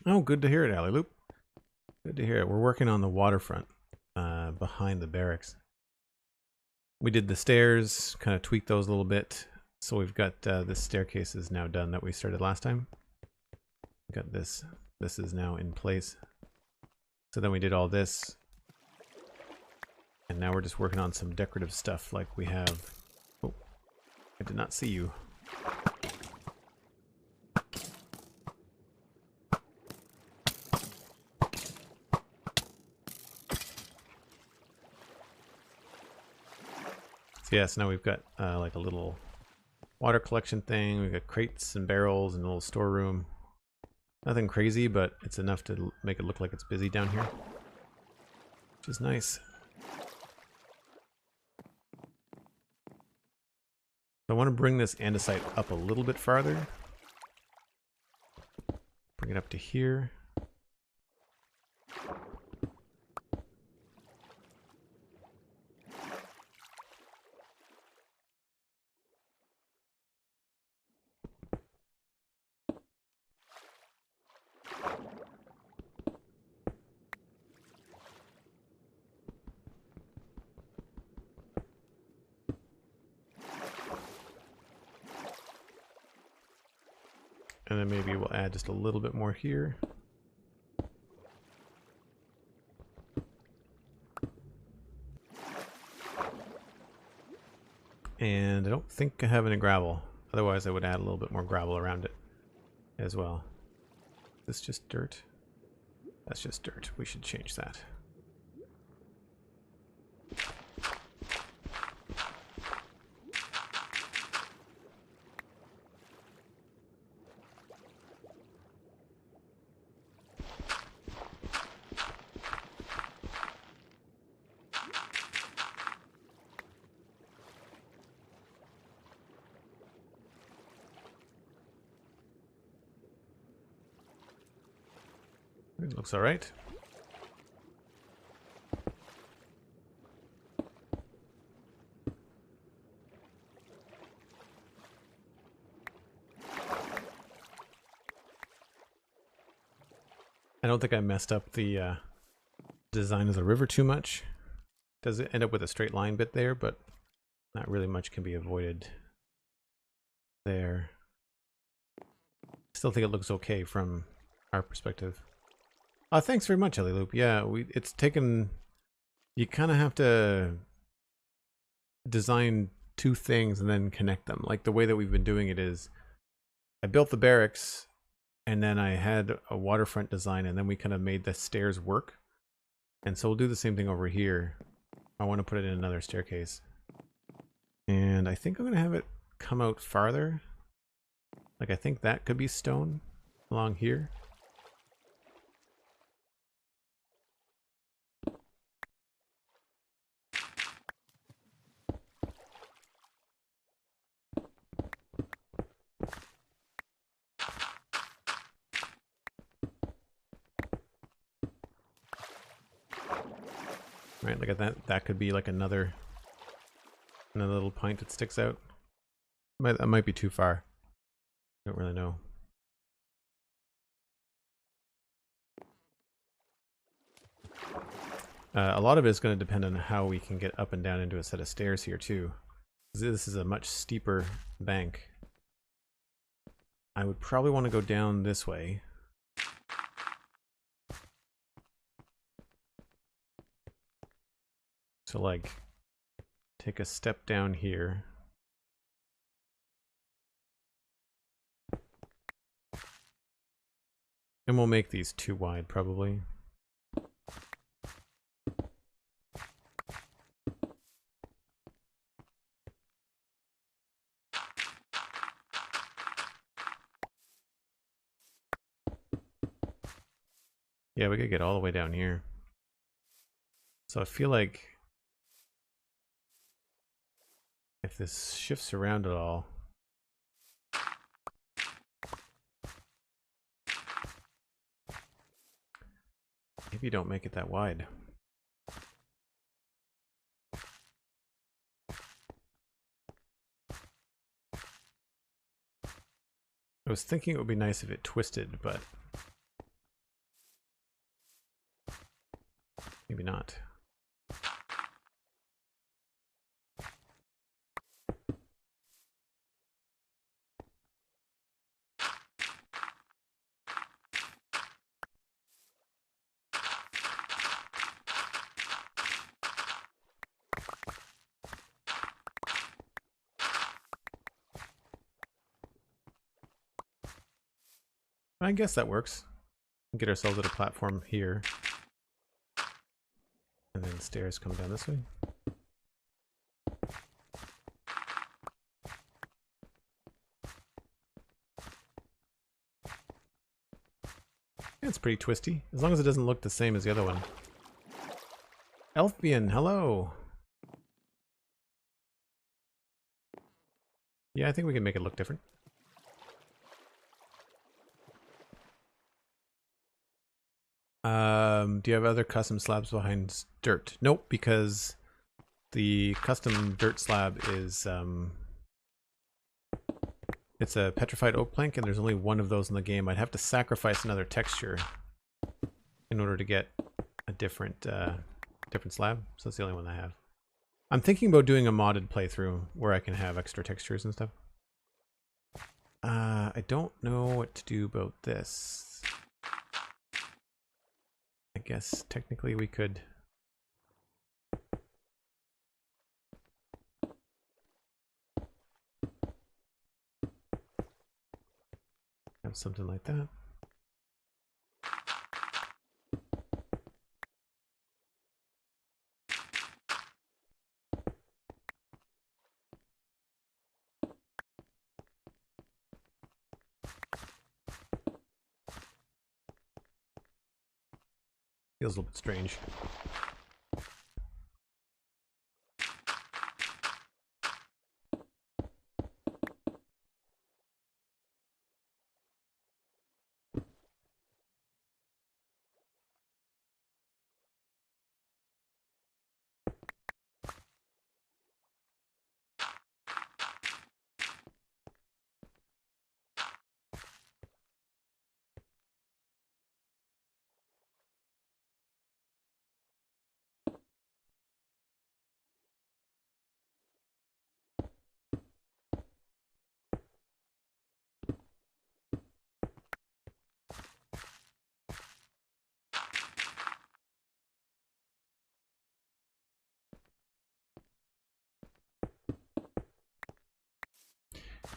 Oh, good to hear it, Alley Loop. Good to hear it. We're working on the waterfront behind the barracks. We did the stairs, kind of tweaked those a little bit. So we've got this staircase is now done that we started last time. We got this. This is now in place. So then we did all this. And now we're just working on some decorative stuff like we have. Oh, I did not see you. So yeah, so now we've got like a little water collection thing. We've got crates and barrels and a little storeroom. Nothing crazy, but it's enough to make it look like it's busy down here, which is nice. So I want to bring this andesite up a little bit farther. Bring it up to here. And then maybe we'll add just a little bit more here. And I don't think I have any gravel. Otherwise I would add a little bit more gravel around it as well. Is this just dirt? That's just dirt. We should change that. It looks all right. I don't think I messed up the design of the river too much. Does it end up with a straight line bit there, but not really much can be avoided there. Still think it looks okay from our perspective. Thanks very much, Ellie Loop. Yeah, it's taken... You kind of have to design two things and then connect them. Like the way that we've been doing it is, I built the barracks, and then I had a waterfront design, and then we kind of made the stairs work. And so we'll do the same thing over here. I want to put it in another staircase. And I think I'm going to have it come out farther. Like I think that could be stone along here. Right, look at that. That could be like another little pint that sticks out. That might be too far. Don't really know. A lot of it is going to depend on how we can get up and down into a set of stairs here too. This is a much steeper bank. I would probably want to go down this way. So like, take a step down here. And we'll make these too wide, probably. Yeah, we could get all the way down here. So I feel like if this shifts around at all, maybe don't make it that wide. I was thinking it would be nice if it twisted, but maybe not. I guess that works. Get ourselves at a platform here. And then stairs come down this way. Yeah, it's pretty twisty, as long as it doesn't look the same as the other one. Elfian, hello! Yeah, I think we can make it look different. Do you have other custom slabs behind dirt? Nope, because the custom dirt slab is it's a petrified oak plank, and there's only one of those in the game. I'd have to sacrifice another texture in order to get a different slab. So that's the only one I have. I'm thinking about doing a modded playthrough where I can have extra textures and stuff. I don't know what to do about this. I guess technically we could have something like that. Feels a little bit strange.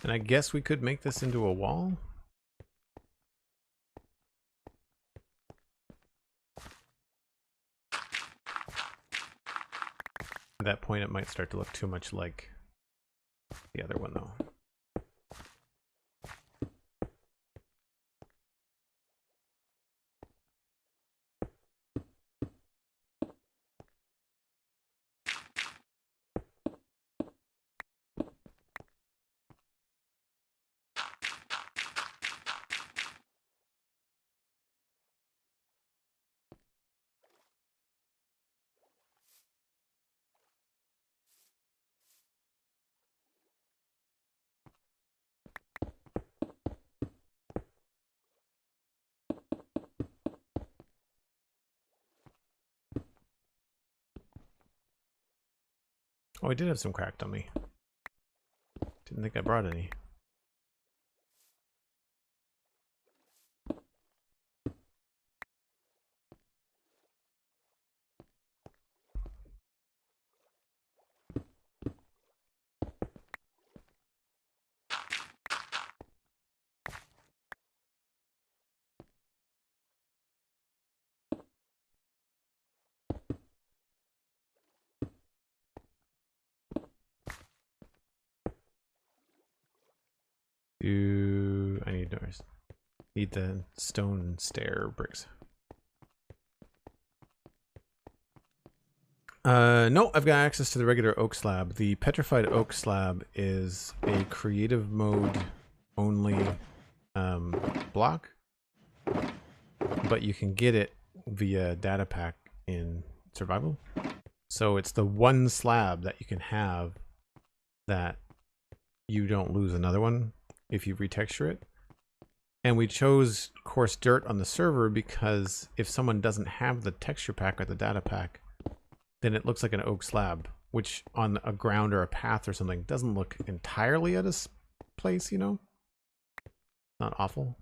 And I guess we could make this into a wall. At that point, it might start to look too much like the other one, though. Oh, I did have some cracked on me. Didn't think I brought any. I need doors. Need the stone stair bricks. No, I've got access to the regular oak slab. The petrified oak slab is a creative mode only block, but you can get it via data pack in survival. So it's the one slab that you can have that you don't lose another one if you retexture it. And we chose coarse dirt on the server because if someone doesn't have the texture pack or the data pack, then it looks like an oak slab, which on a ground or a path or something doesn't look entirely at a place, you know? Not awful.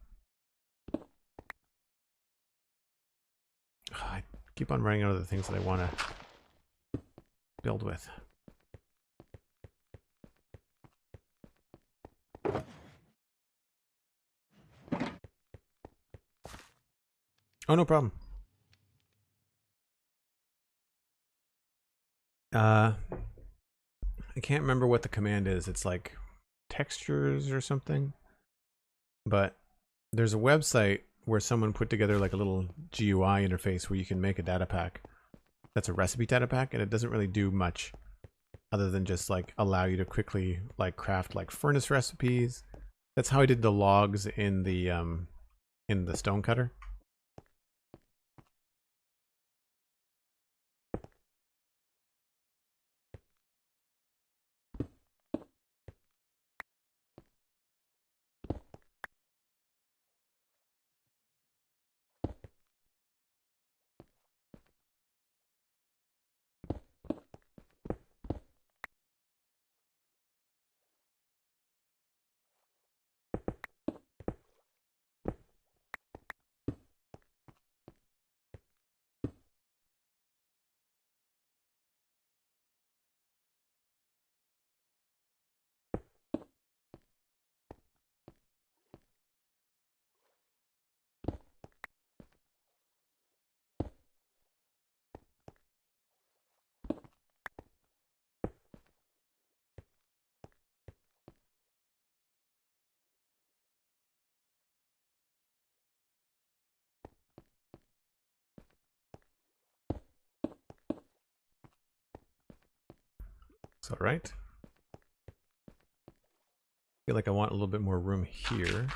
I keep on running out of the things that I want to build with. Oh, no problem. I can't remember what the command is. It's like textures or something. But there's a website where someone put together like a little GUI interface where you can make a data pack. That's a recipe data pack, and it doesn't really do much other than just like allow you to quickly like craft like furnace recipes. That's how I did the logs in the stone cutter. It's all right. I feel like I want a little bit more room here.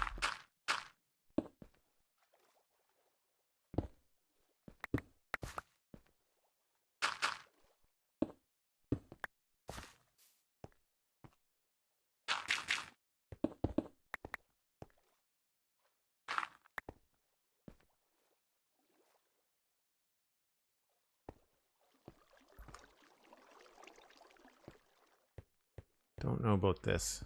Don't know about this.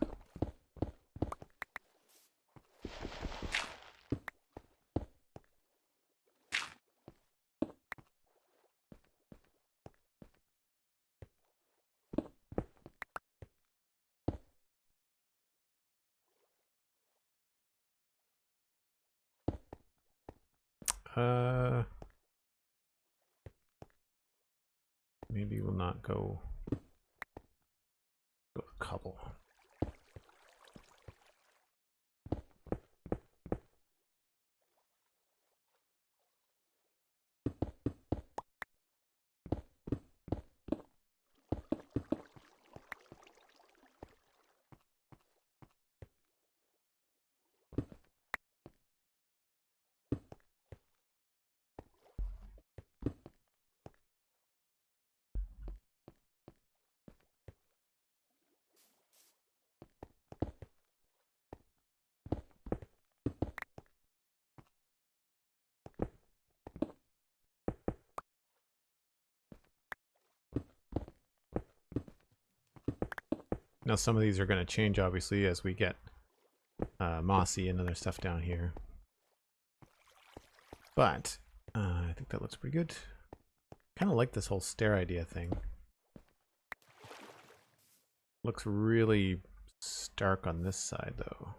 Maybe we'll not go a couple. Now some of these are going to change obviously as we get mossy and other stuff down here. But I think that looks pretty good. Kind of like this whole stair idea thing. Looks really stark on this side though.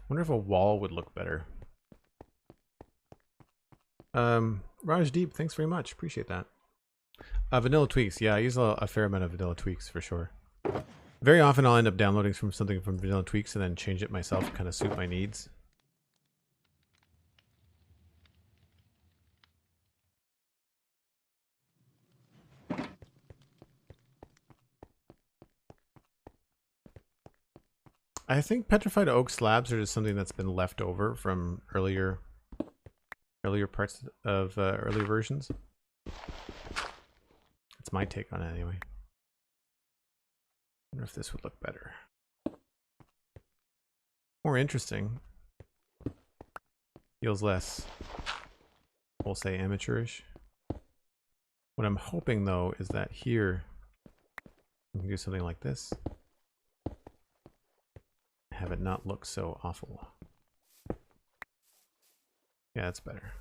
Wonder if a wall would look better. Rajdeep, thanks very much. Appreciate that. Vanilla tweaks. Yeah, I use a fair amount of vanilla tweaks for sure. Very often I'll end up downloading something from vanilla tweaks and then change it myself to kind of suit my needs. I think petrified oak slabs are just something that's been left over from earlier parts of earlier versions. That's my take on it anyway. Wonder if this would look better. More interesting. Feels less, we'll say, amateurish. What I'm hoping though is that here we can do something like this. Have it not look so awful. Yeah, that's better.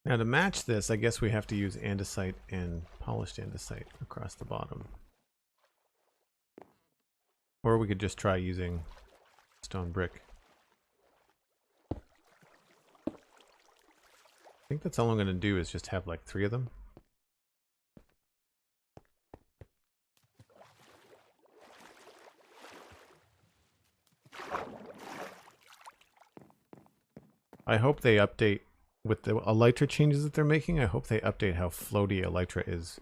Now to match this, I guess we have to use andesite and polished andesite across the bottom. Or we could just try using stone brick. I think that's all I'm going to do is just have like 3 of them. I hope they update with the elytra changes that they're making. I hope they update how floaty elytra is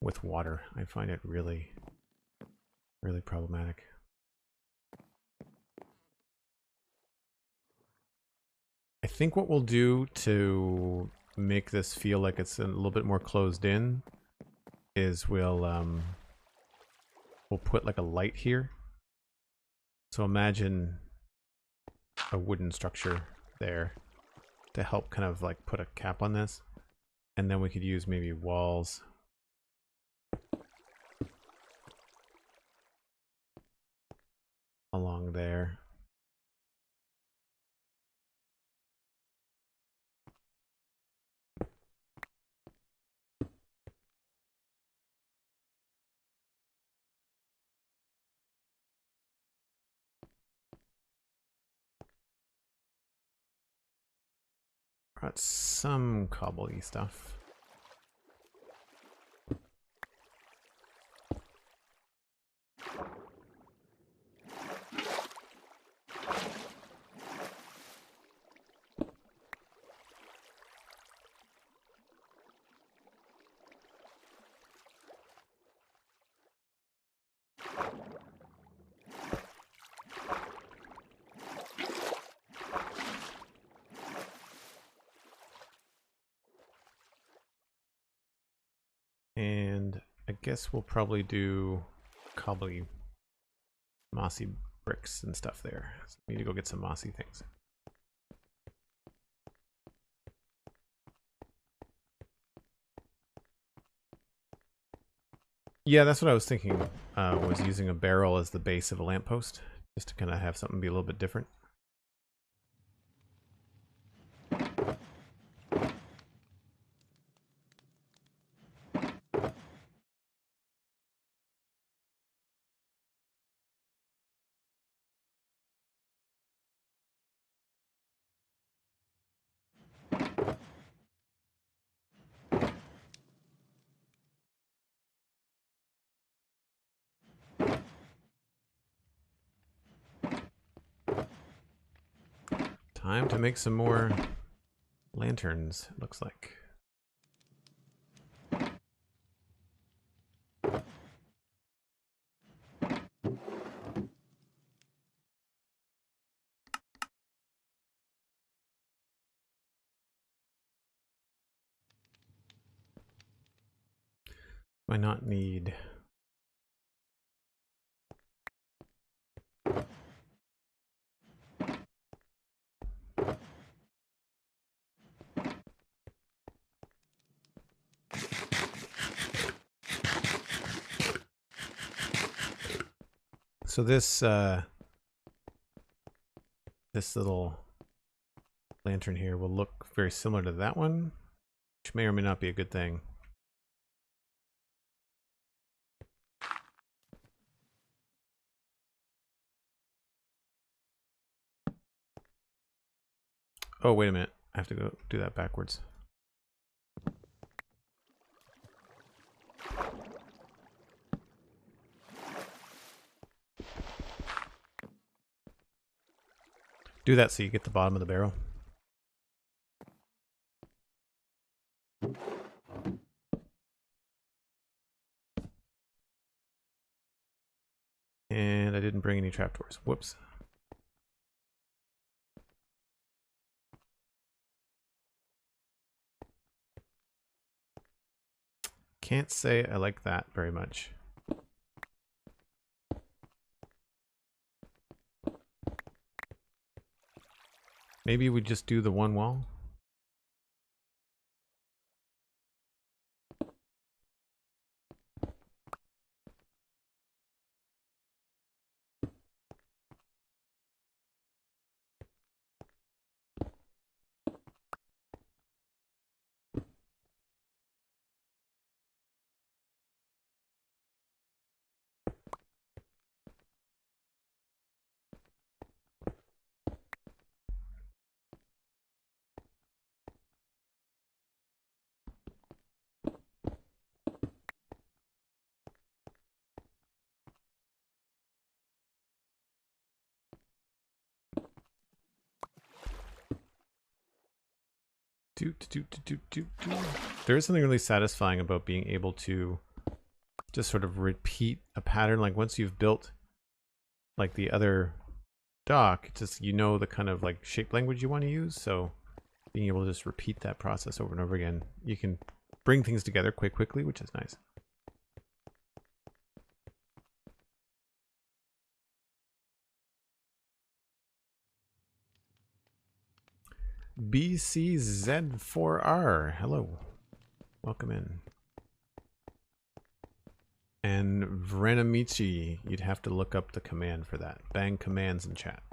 with water. I find it really, really problematic. I think what we'll do to make this feel like it's a little bit more closed in is we'll put like a light here. So imagine a wooden structure there to help kind of like put a cap on this, and then we could use maybe walls along there. Got some cobble-y stuff. And I guess we'll probably do cobbly, mossy bricks and stuff there. So we need to go get some mossy things. Yeah, that's what I was thinking, was using a barrel as the base of a lamppost, just to kind of have something be a little bit different. Time to make some more lanterns, it looks like. Why not need... So this this little lantern here will look very similar to that one, which may or may not be a good thing. Oh, wait a minute. I have to go do that backwards. Do that so you get the bottom of the barrel. And I didn't bring any trapdoors. Whoops. Can't say I like that very much. Maybe we just do the one wall. There is something really satisfying about being able to just sort of repeat a pattern. Like once you've built like the other dock, just you know the kind of like shape language you want to use. So being able to just repeat that process over and over again, you can bring things together quite quickly, which is nice. BCZ4R, hello. Welcome in. And Vrenamichi, you'd have to look up the command for that. Bang commands in chat.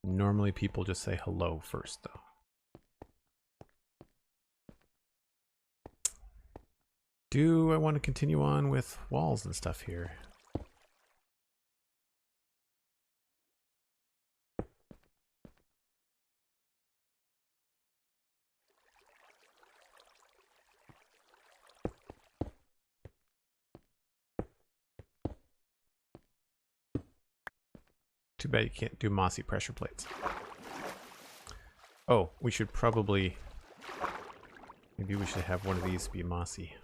Normally people just say hello first though. Do I want to continue on with walls and stuff here? Too bad you can't do mossy pressure plates. Oh, we should probably... Maybe we should have one of these be mossy.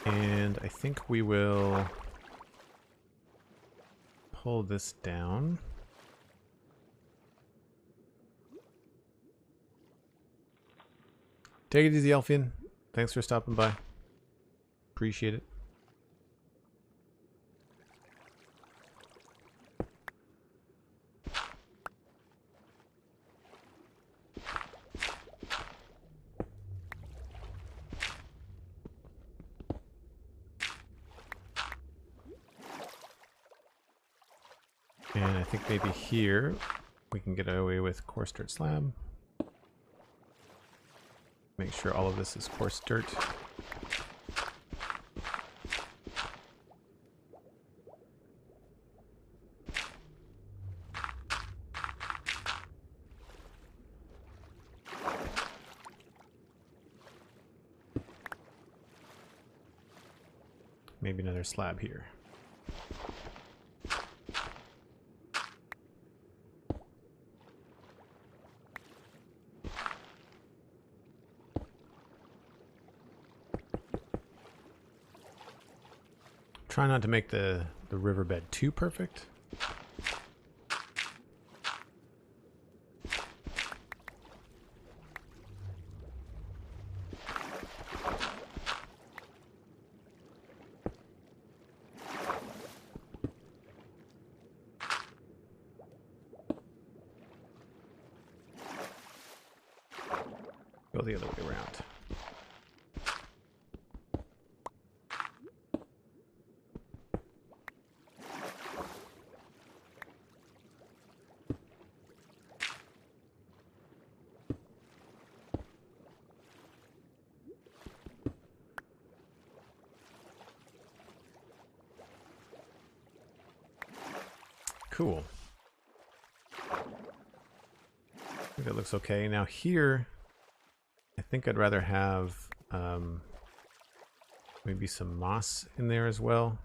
And I think we will pull this down. Take it easy, Elfian. Thanks for stopping by. Appreciate it. And I think maybe here we can get away with coarse dirt slab. Make sure all of this is coarse dirt. Maybe another slab here. Try not to make the riverbed too perfect. Go the other way around. Cool. I think that looks okay. Now here, I think I'd rather have maybe some moss in there as well.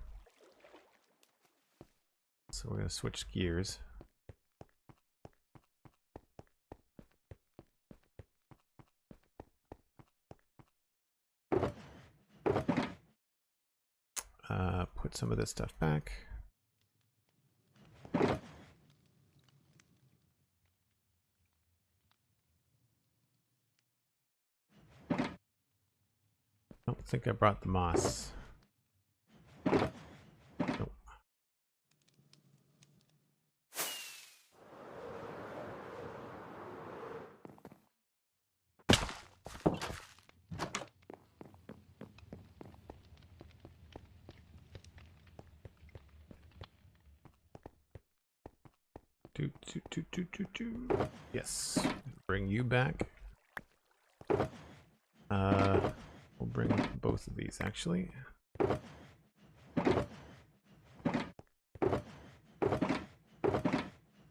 So we're going to switch gears. Put some of this stuff back. I don't think I brought the moss. Nope. Yes. Bring you back. We'll bring both of these actually. I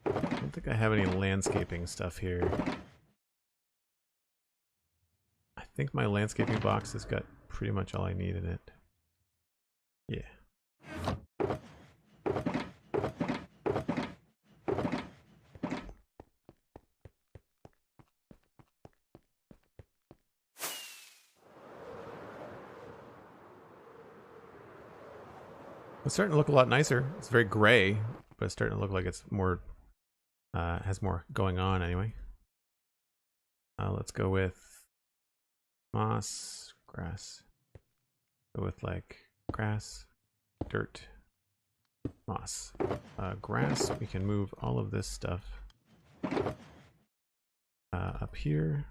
don't think I have any landscaping stuff here. I think my landscaping box has got pretty much all I need in it. Yeah. It's starting to look a lot nicer. It's very gray, but it's starting to look like it's more, has more going on anyway. Let's go with moss, grass. Go with like grass, dirt, moss. Grass, we can move all of this stuff up here.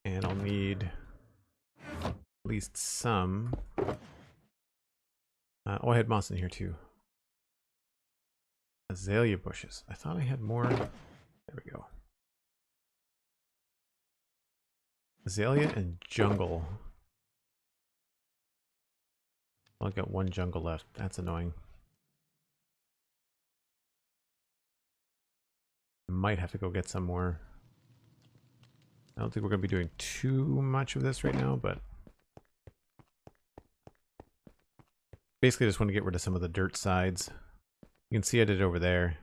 And I'll need at least some. Oh, I had moss in here too. Azalea bushes. I thought I had more. There we go. Azalea and jungle. Well, I've got one jungle left. That's annoying. Might have to go get some more. I don't think we're going to be doing too much of this right now, but basically I just want to get rid of some of the dirt sides. You can see I did it over there.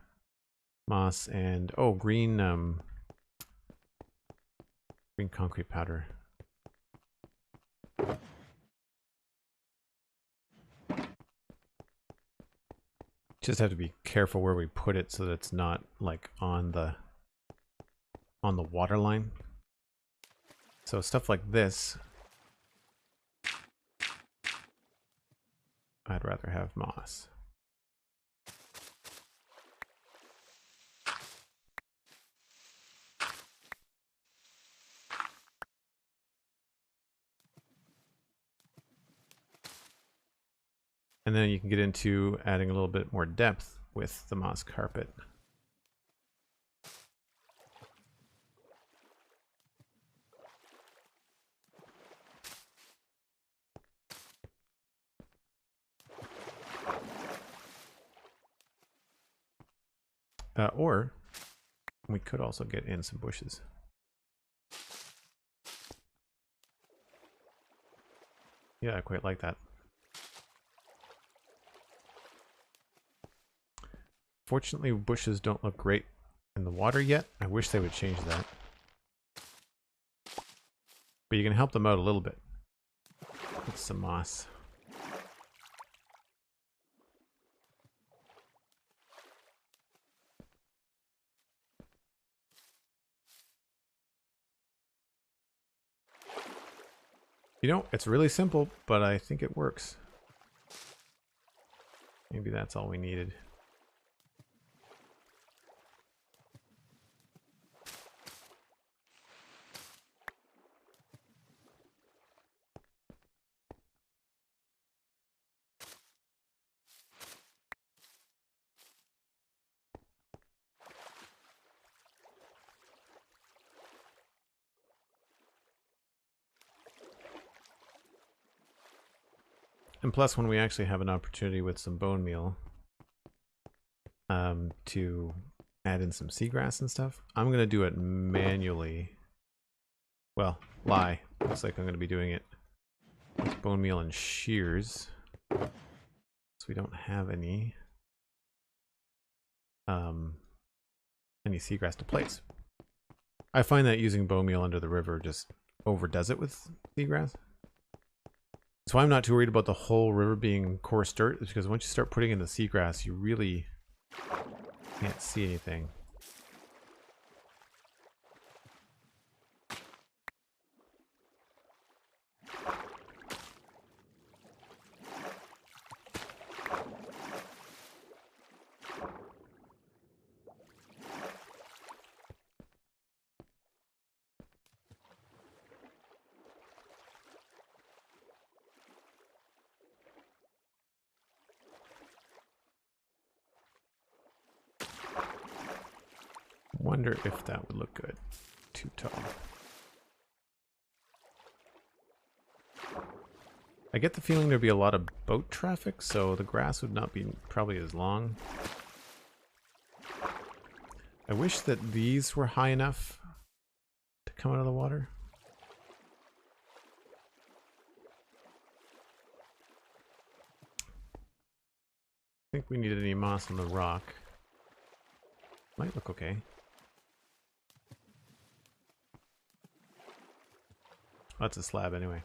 Moss and, oh, green concrete powder. Just have to be careful where we put it so that it's not like on the water line. So stuff like this, I'd rather have moss. And then you can get into adding a little bit more depth with the moss carpet. Or we could also get in some bushes. Yeah, I quite like that. Fortunately, bushes don't look great in the water yet. I wish they would change that. But you can help them out a little bit with some moss. You know, it's really simple, but I think it works. Maybe that's all we needed. And plus, when we actually have an opportunity with some bone meal to add in some seagrass and stuff, I'm going to do it manually. Well, lie. Looks like I'm going to be doing it with bone meal and shears. So we don't have any seagrass to place. I find that using bone meal under the river just overdoes it with seagrass. So I'm not too worried about the whole river being coarse dirt, is because once you start putting in the seagrass, you really can't see anything. Wonder if that would look good. Too tall. I get the feeling there'd be a lot of boat traffic, so the grass would not be probably as long. I wish that these were high enough to come out of the water. I think we needed any moss on the rock. Might look okay. That's a slab anyway.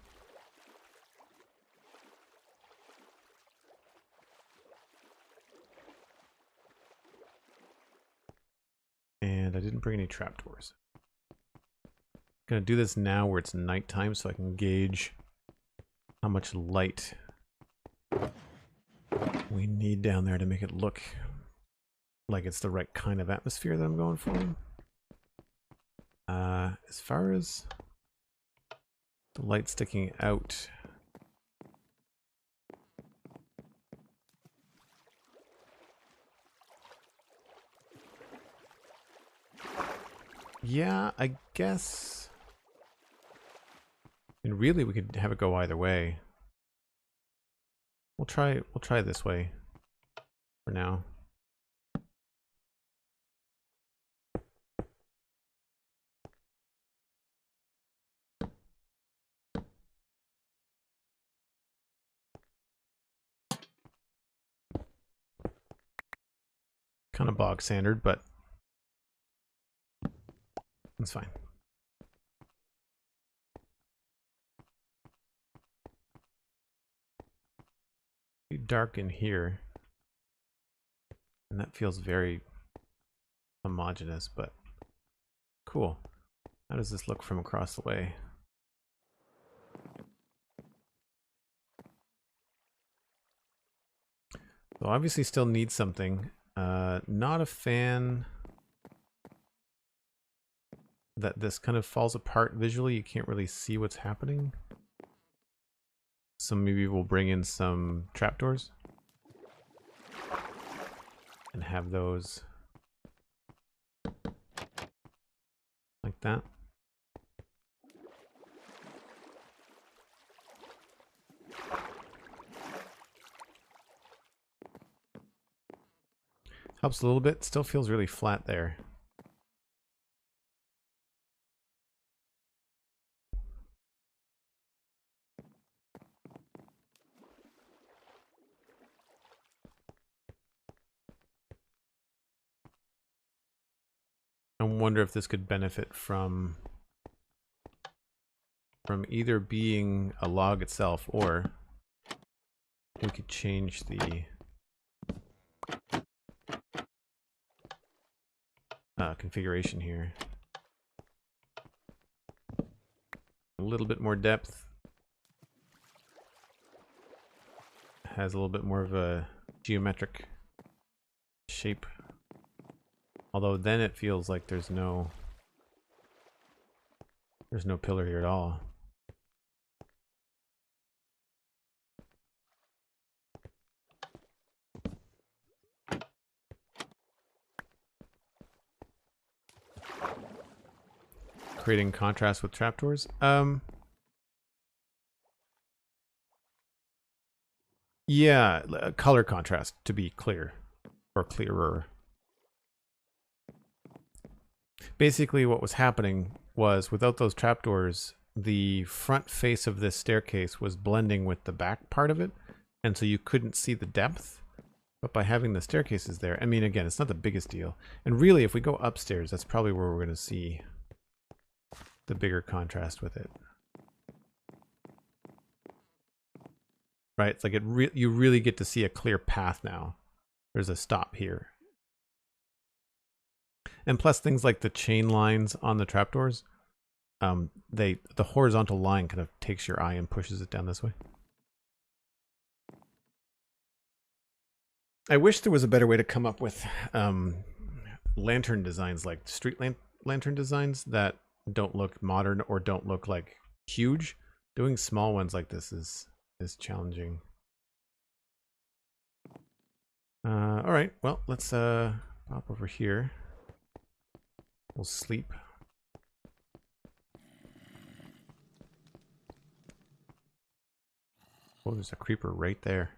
And I didn't bring any trapdoors. Gonna do this now where it's nighttime so I can gauge how much light we need down there to make it look like it's the right kind of atmosphere that I'm going for. As far as the light sticking out, yeah, I guess. And really, we could have it go either way. We'll try this way for now. Kind of bog standard, but it's fine. Pretty dark in here, and that feels very homogeneous, but cool. How does this look from across the way? So obviously still need something. Not a fan that this kind of falls apart visually. You can't really see what's happening. So maybe we'll bring in some trapdoors and have those like that. Helps a little bit. Still feels really flat there. I wonder if this could benefit from either being a log itself, or we could change the configuration here. A little bit more depth. Has a little bit more of a geometric shape. Although then it feels like there's no pillar here at all. Creating contrast with trapdoors. Yeah, color contrast, to be clear, or clearer. Basically, what was happening was, without those trapdoors, the front face of this staircase was blending with the back part of it, and so you couldn't see the depth. But by having the staircases there, I mean, again, it's not the biggest deal. And really, if we go upstairs, that's probably where we're going to see the bigger contrast with it. Right? It's like you really get to see a clear path now. There's a stop here. And plus things like the chain lines on the trapdoors, the horizontal line kind of takes your eye and pushes it down this way. I wish there was a better way to come up with lantern designs, like street lantern designs that don't look modern or don't look like huge. Doing small ones like this is challenging. All right, well, let's pop over here. We'll sleep. Oh, there's a creeper right there.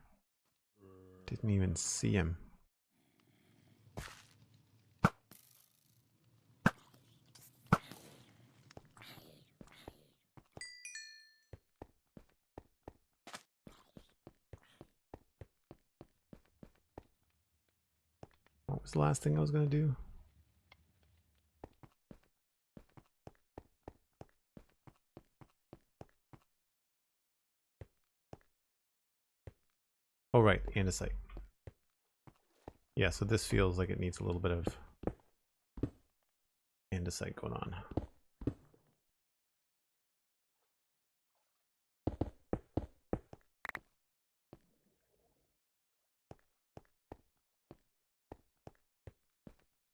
Didn't even see him. What was the last thing I was going to do? Oh, right, andesite. Yeah, so this feels like it needs a little bit of andesite going on.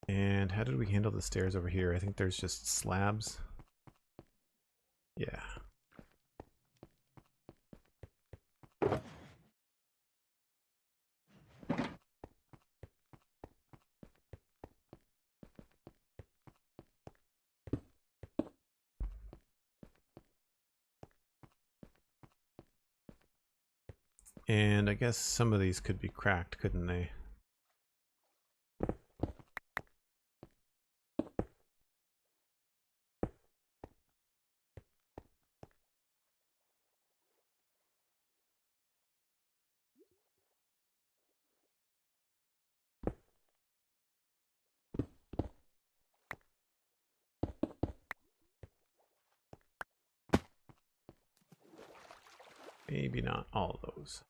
And how did we handle the stairs over here? I think there's just slabs. Yeah. And I guess some of these could be cracked, couldn't they? Maybe not all of those.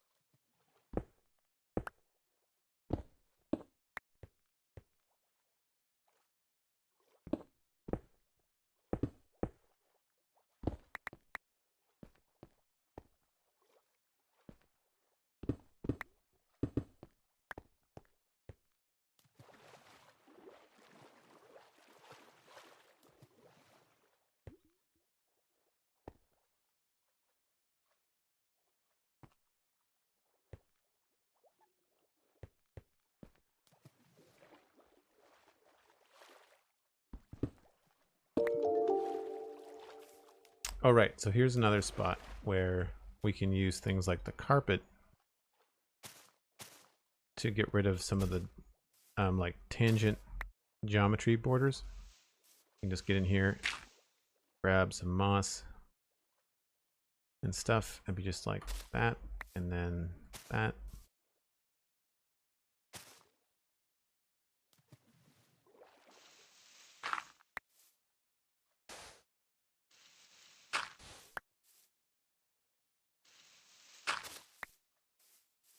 All right, so here's another spot where we can use things like the carpet to get rid of some of the like tangent geometry borders. You can just get in here, grab some moss and stuff, and be just like that, and then that.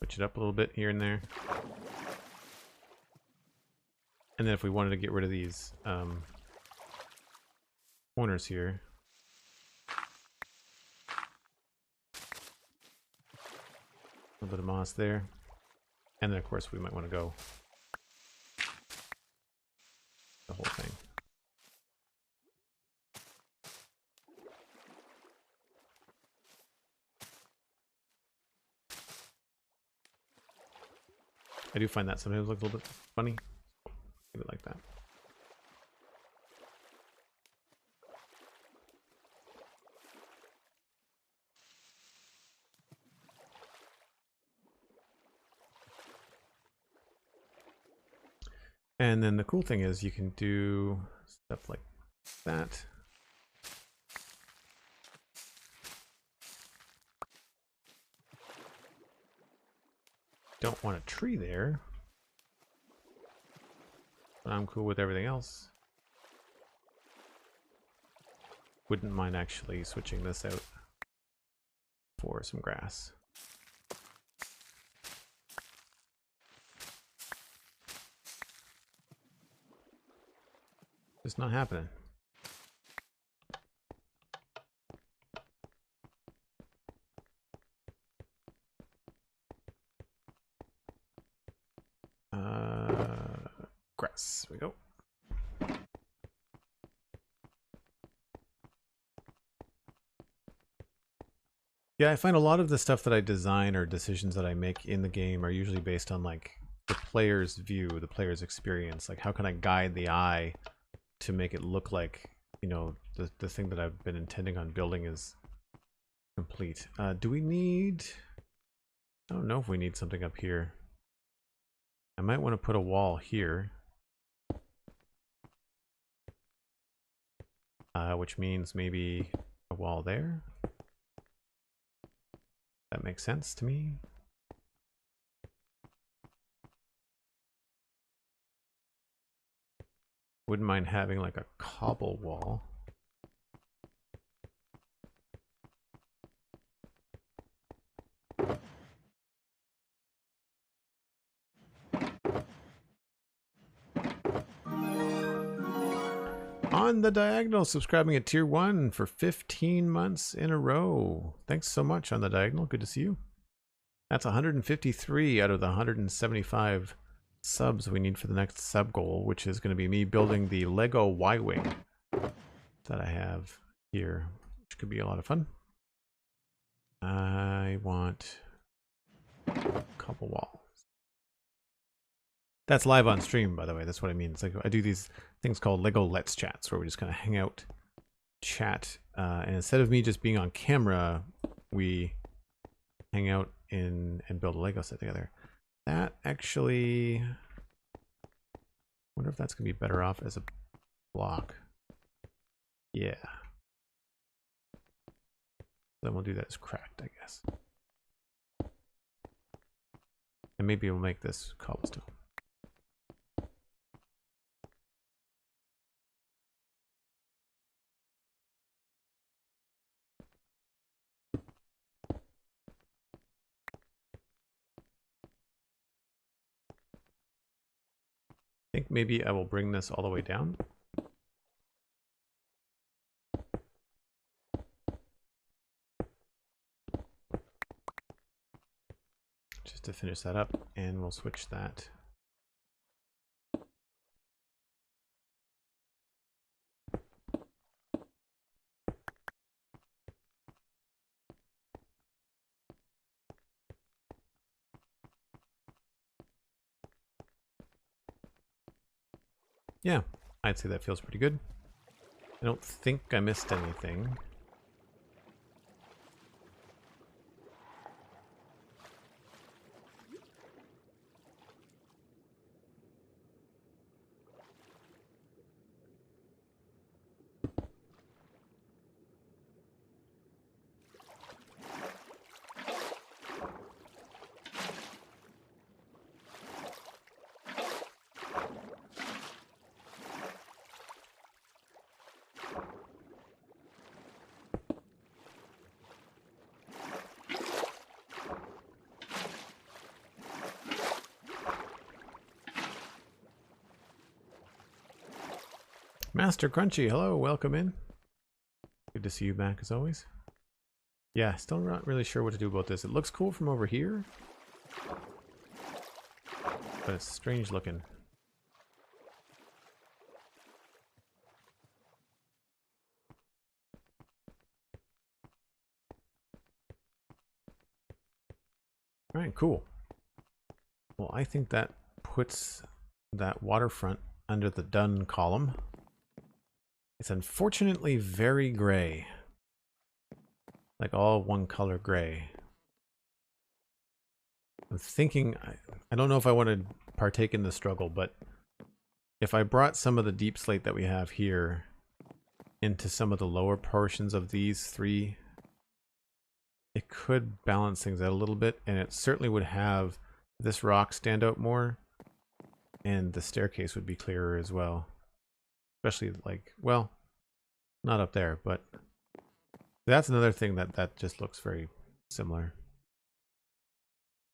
Switch it up a little bit here and there. And then if we wanted to get rid of these corners here, a little bit of moss there. And then of course we might want to go the whole thing. I do find that sometimes looks a little bit funny. Leave it like that. And then the cool thing is you can do stuff like that. Don't want a tree there, but I'm cool with everything else. Wouldn't mind actually switching this out for some grass. It's not happening. Grass. There we go. Yeah, I find a lot of the stuff that I design or decisions that I make in the game are usually based on like the player's view, the player's experience. Like how can I guide the eye to make it look like, you know, the thing that I've been intending on building is complete. Do we need... I don't know if we need something up here. I might want to put a wall here. Which means maybe a wall there. That makes sense to me. Wouldn't mind having like a cobble wall. On the Diagonal, subscribing at tier 1 for 15 months in a row. Thanks so much, On the Diagonal. Good to see you. That's 153 out of the 175 subs we need for the next sub goal, which is going to be me building the Lego Y-Wing that I have here, which could be a lot of fun. I want a couple walls. That's live on stream, by the way. That's what I mean. It's like I do these things called Lego Let's Chats, where we just kind of hang out, chat, and instead of me just being on camera, we hang out and build a Lego set together. That actually, I wonder if that's gonna be better off as a block. Yeah. Then we'll do that as cracked, I guess. And maybe we'll make this cobblestone. I think maybe I will bring this all the way down. Just to finish that up, and we'll switch that. Yeah, I'd say that feels pretty good. I don't think I missed anything. Master Crunchy, hello, welcome in. Good to see you back as always. Yeah, still not really sure what to do about this. It looks cool from over here, but it's strange looking. All right, cool. Well, I think that puts that waterfront under the done column. It's unfortunately very gray. Like all one color gray. I'm thinking, I don't know if I want to partake in the struggle, but if I brought some of the deep slate that we have here into some of the lower portions of these three, it could balance things out a little bit, and it certainly would have this rock stand out more, and the staircase would be clearer as well. Especially like, well, not up there, but that's another thing that just looks very similar.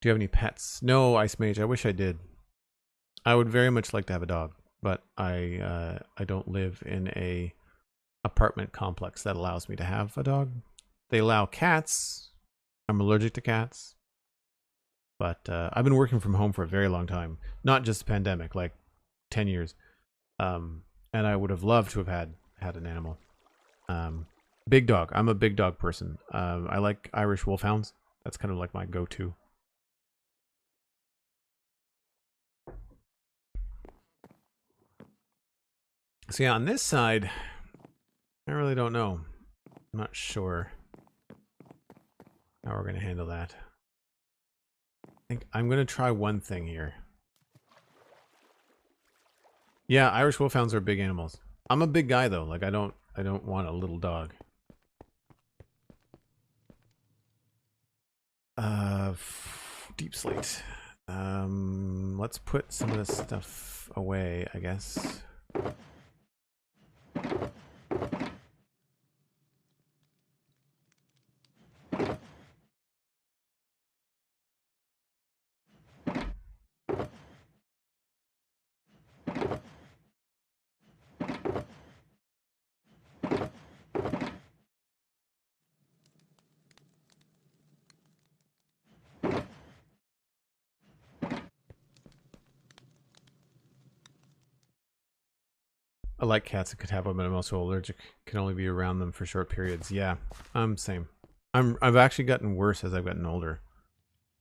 Do you have any pets? No, Ice Mage, I wish I did. I would very much like to have a dog, but I don't live in a apartment complex that allows me to have a dog. They allow cats. I'm allergic to cats. But I've been working from home for a very long time. Not just the pandemic, like 10 years. And I would have loved to have had an animal. Big dog. I'm a big dog person. I like Irish wolfhounds. That's kind of like my go-to. So yeah, on this side, I really don't know. I'm not sure how we're going to handle that. I think I'm going to try one thing here. Yeah, Irish wolfhounds are big animals. I'm a big guy though. Like I don't want a little dog. Deep slate. Let's put some of this stuff away, I guess. I like cats. I could have them, but I'm also allergic. Can only be around them for short periods. Yeah, same. I've actually gotten worse as I've gotten older.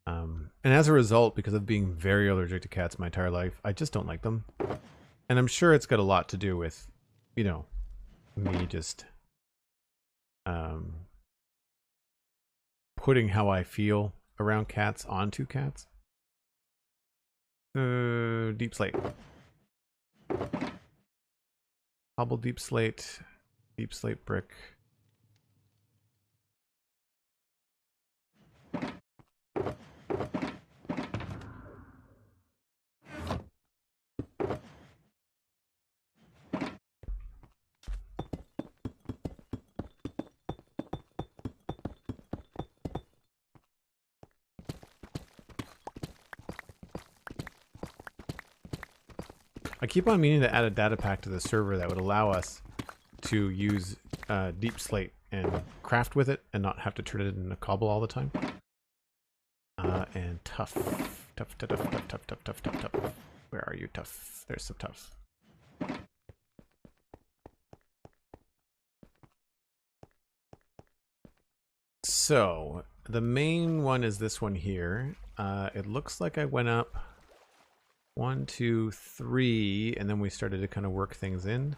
And as a result, because of being very allergic to cats my entire life, I just don't like them. And I'm sure it's got a lot to do with, you know, me just putting how I feel around cats onto cats. Deep slate. Hobble deep slate brick. I keep on meaning to add a data pack to the server that would allow us to use deep slate and craft with it and not have to turn it into cobble all the time. And tough. Where are you, tough? There's some tough. So the main one is this one here. It looks like I went up 1, 2, 3, and then we started to kind of work things in.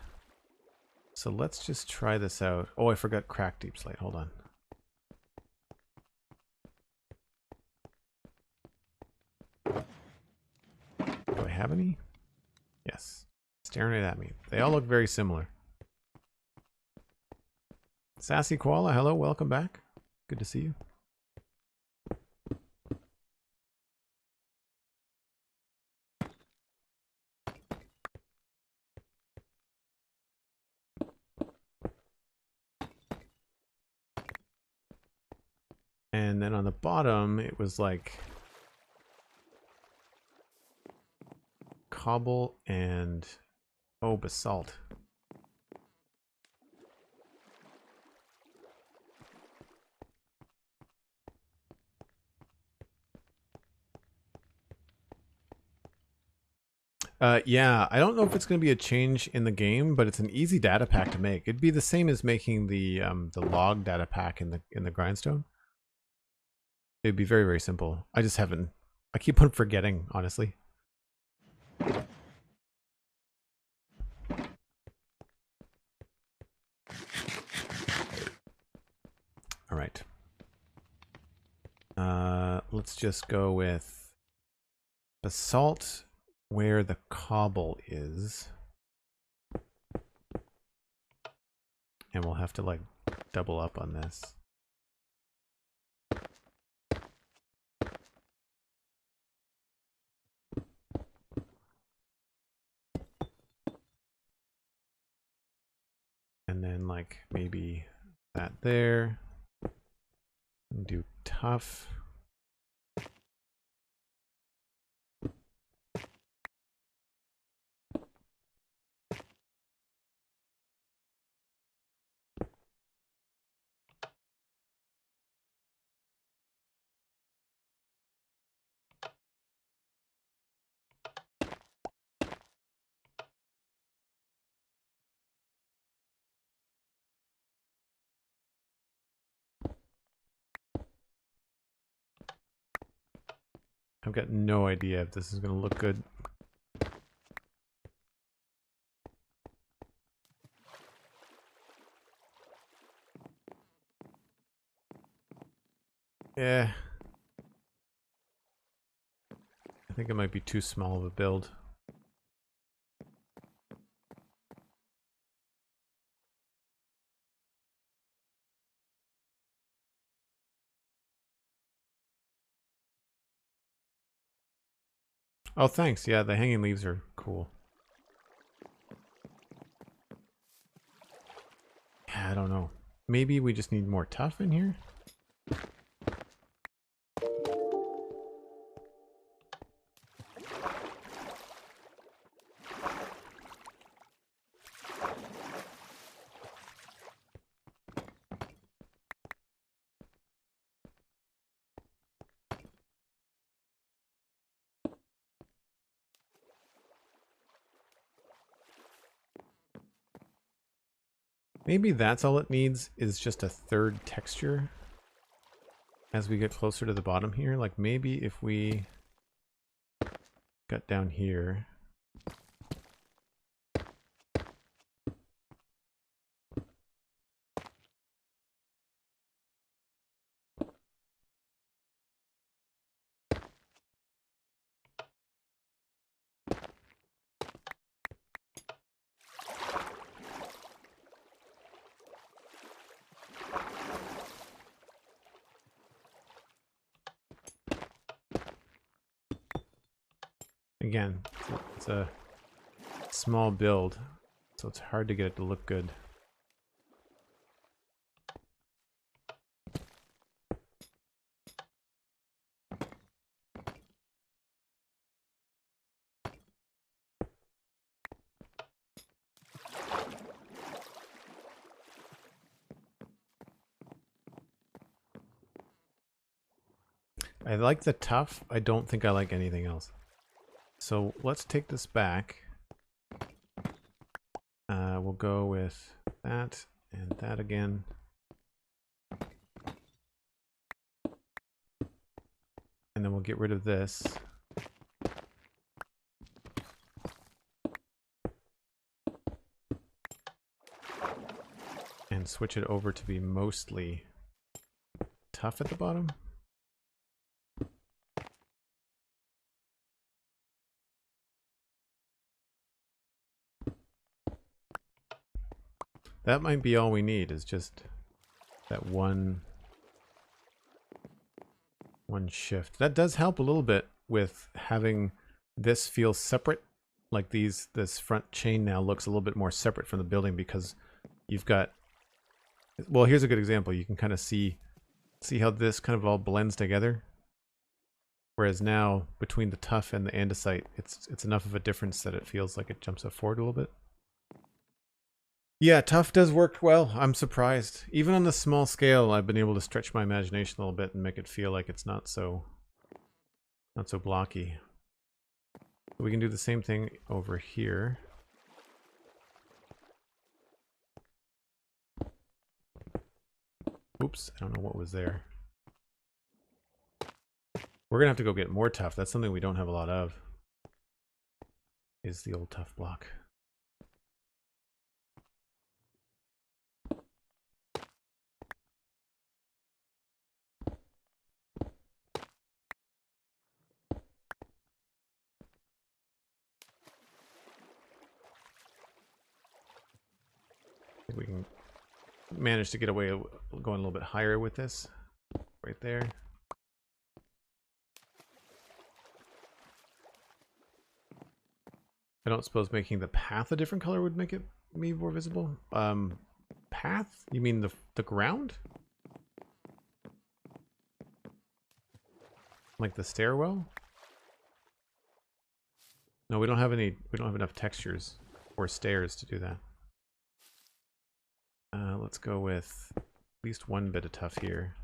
So let's just try this out. Oh, I forgot cracked deep slate. Hold on. Do I have any? Yes. Staring right at me. They all look very similar. Sassy Koala, hello, welcome back. Good to see you. And then on the bottom, it was like cobble and basalt. Yeah, I don't know if it's going to be a change in the game, but it's an easy data pack to make. It'd be the same as making the log data pack in the grindstone. It'd be very, very simple. I just haven't. I keep on forgetting, honestly. All right. Let's just go with basalt, where the cobble is. And we'll have to like double up on this. And then like maybe that there. And do tough. I've got no idea if this is going to look good. Yeah. I think it might be too small of a build. Oh, thanks. Yeah, the hanging leaves are cool. Yeah, I don't know. Maybe we just need more tough in here? Maybe that's all it needs is just a third texture as we get closer to the bottom here. Like maybe if we got down here. Again, it's a small build, so it's hard to get it to look good. I like the tough. I don't think I like anything else. So let's take this back. We'll go with that and that again. And then we'll get rid of this. And switch it over to be mostly tough at the bottom. That might be all we need, is just that one shift. That does help a little bit with having this feel separate. Like this front chain now looks a little bit more separate from the building because you've got, well, here's a good example. You can kind of see how this kind of all blends together. Whereas now between the tough and the andesite, it's enough of a difference that it feels like it jumps up forward a little bit. Yeah, tough does work well. I'm surprised. Even on the small scale, I've been able to stretch my imagination a little bit and make it feel like it's not so blocky. We can do the same thing over here. Oops, I don't know what was there. We're gonna have to go get more tough. That's something we don't have a lot of. Is the old tough block. think we can manage to get away going a little bit higher with this. Right there. I don't suppose making the path a different color would make it me more visible. Path? You mean the ground? Like the stairwell? No, we don't have enough textures or stairs to do that. Let's go with at least one bit of tuff here.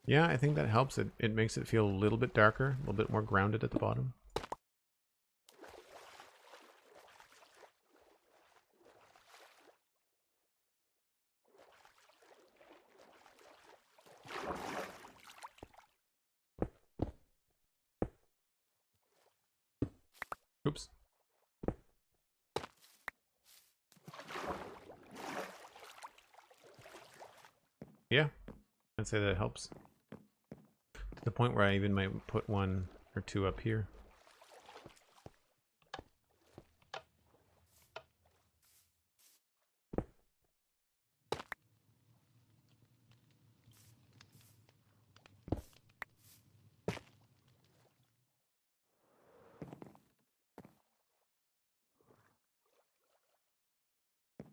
Yeah, I think that helps. It makes it feel a little bit darker, a little bit more grounded at the bottom. Oops. Yeah, I'd say that it helps. To the point where I even might put one or two up here.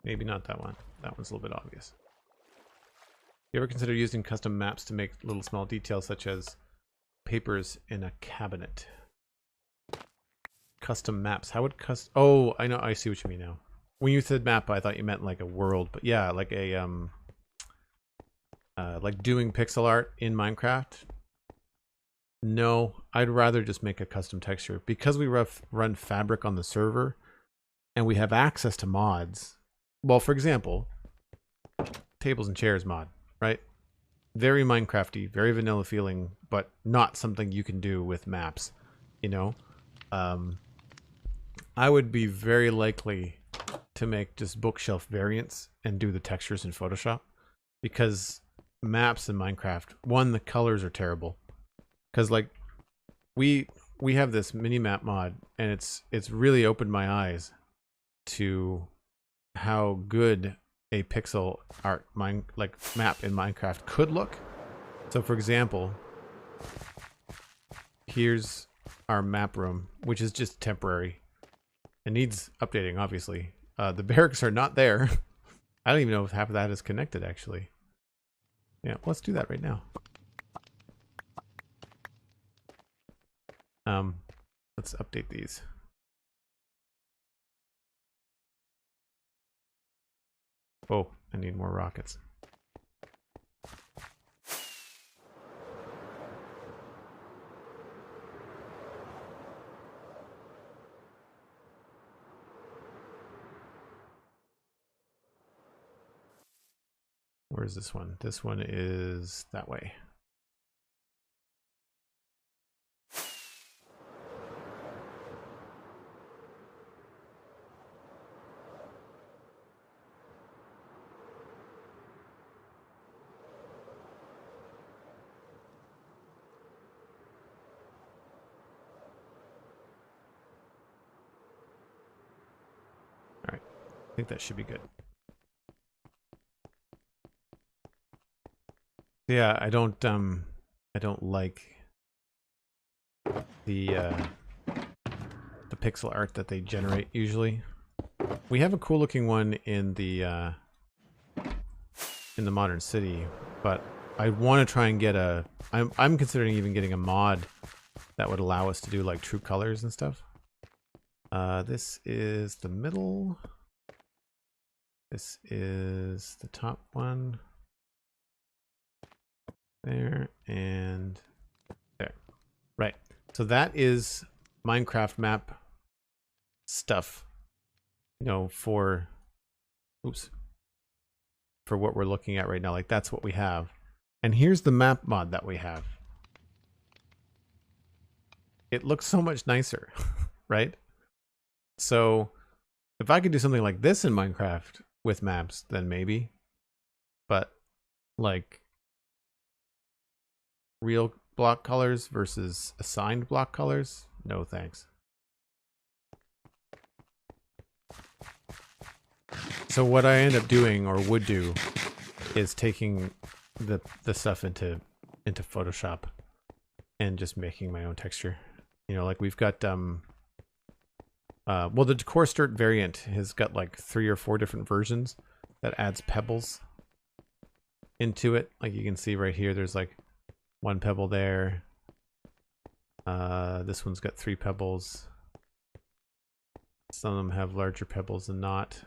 Maybe not that one. That one's a little bit obvious. You ever consider using custom maps to make little small details such as papers in a cabinet? Custom maps. How would custom... Oh, I know. I see what you mean now. When you said map, I thought you meant like a world. But yeah, like a... like doing pixel art in Minecraft. No, I'd rather just make a custom texture. Because we run Fabric on the server, and we have access to mods... Well, for example, tables and chairs mod, right? Very Minecrafty, very vanilla feeling, but not something you can do with maps, you know? I would be very likely to make just bookshelf variants and do the textures in Photoshop, because maps in Minecraft, one, the colors are terrible. Because like we have this mini map mod, and it's really opened my eyes to how good a pixel art map in Minecraft could look. So for example, here's our map room, which is just temporary. It needs updating, obviously. The barracks are not there. I don't even know if half of that is connected, actually. Yeah, let's do that right now. Let's update these. Oh, I need more rockets. Where's this one? This one is that way. All right, I think that should be good. Yeah, I don't like the pixel art that they generate usually. We have a cool looking one in the modern city, but I want to try and get a... I'm considering even getting a mod that would allow us to do like true colors and stuff. This is the middle. This is the top one. There and there. Right. So that is Minecraft map stuff, you know, for what we're looking at right now. Like that's what we have. And here's the map mod that we have. It looks so much nicer, right? So if I could do something like this in Minecraft with maps, then maybe. But like real block colors versus assigned block colors, no thanks. So what I end up doing, or would do, is taking the stuff into Photoshop and just making my own texture. You know, like we've got well, the coarse dirt variant has got like 3 or 4 different versions that adds pebbles into it. Like you can see right here, there's like 1 pebble there. This one's got 3 pebbles. Some of them have larger pebbles than not.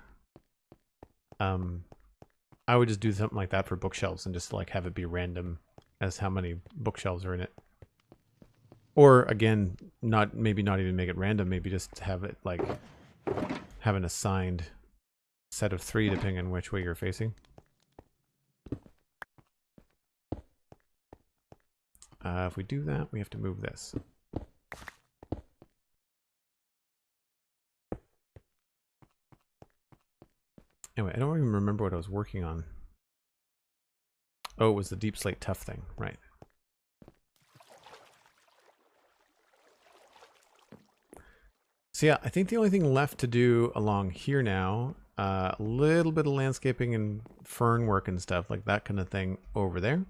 I would just do something like that for bookshelves and just like have it be random as how many bookshelves are in it. Or again, maybe not even make it random, maybe just have it like have an assigned set of 3 depending on which way you're facing. If we do that, we have to move this. Anyway, I don't even remember what I was working on. Oh, it was the deep slate tough thing, right. So yeah, I think the only thing left to do along here now, a little bit of landscaping and fern work and stuff, like that kind of thing over there.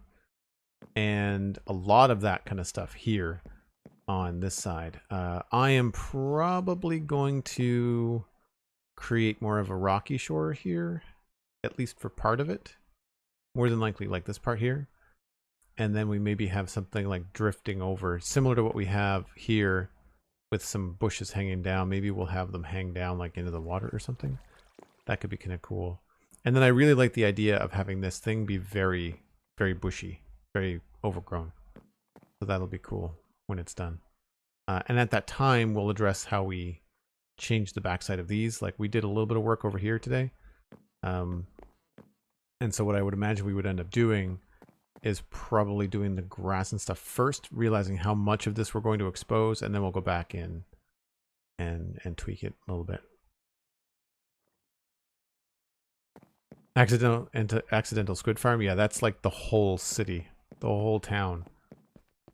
And a lot of that kind of stuff here on this side. I am probably going to create more of a rocky shore here, at least for part of it. More than likely like this part here. And then we maybe have something like drifting over, similar to what we have here with some bushes hanging down. Maybe we'll have them hang down like into the water or something. That could be kind of cool. And then I really like the idea of having this thing be very, very bushy, very overgrown. So that'll be cool when it's done. And at that time, we'll address how we change the backside of these. Like we did a little bit of work over here today. And so what I would imagine we would end up doing is probably doing the grass and stuff first, realizing how much of this we're going to expose, and then we'll go back in and tweak it a little bit. Accidental squid farm. Yeah, that's like the whole city. The whole town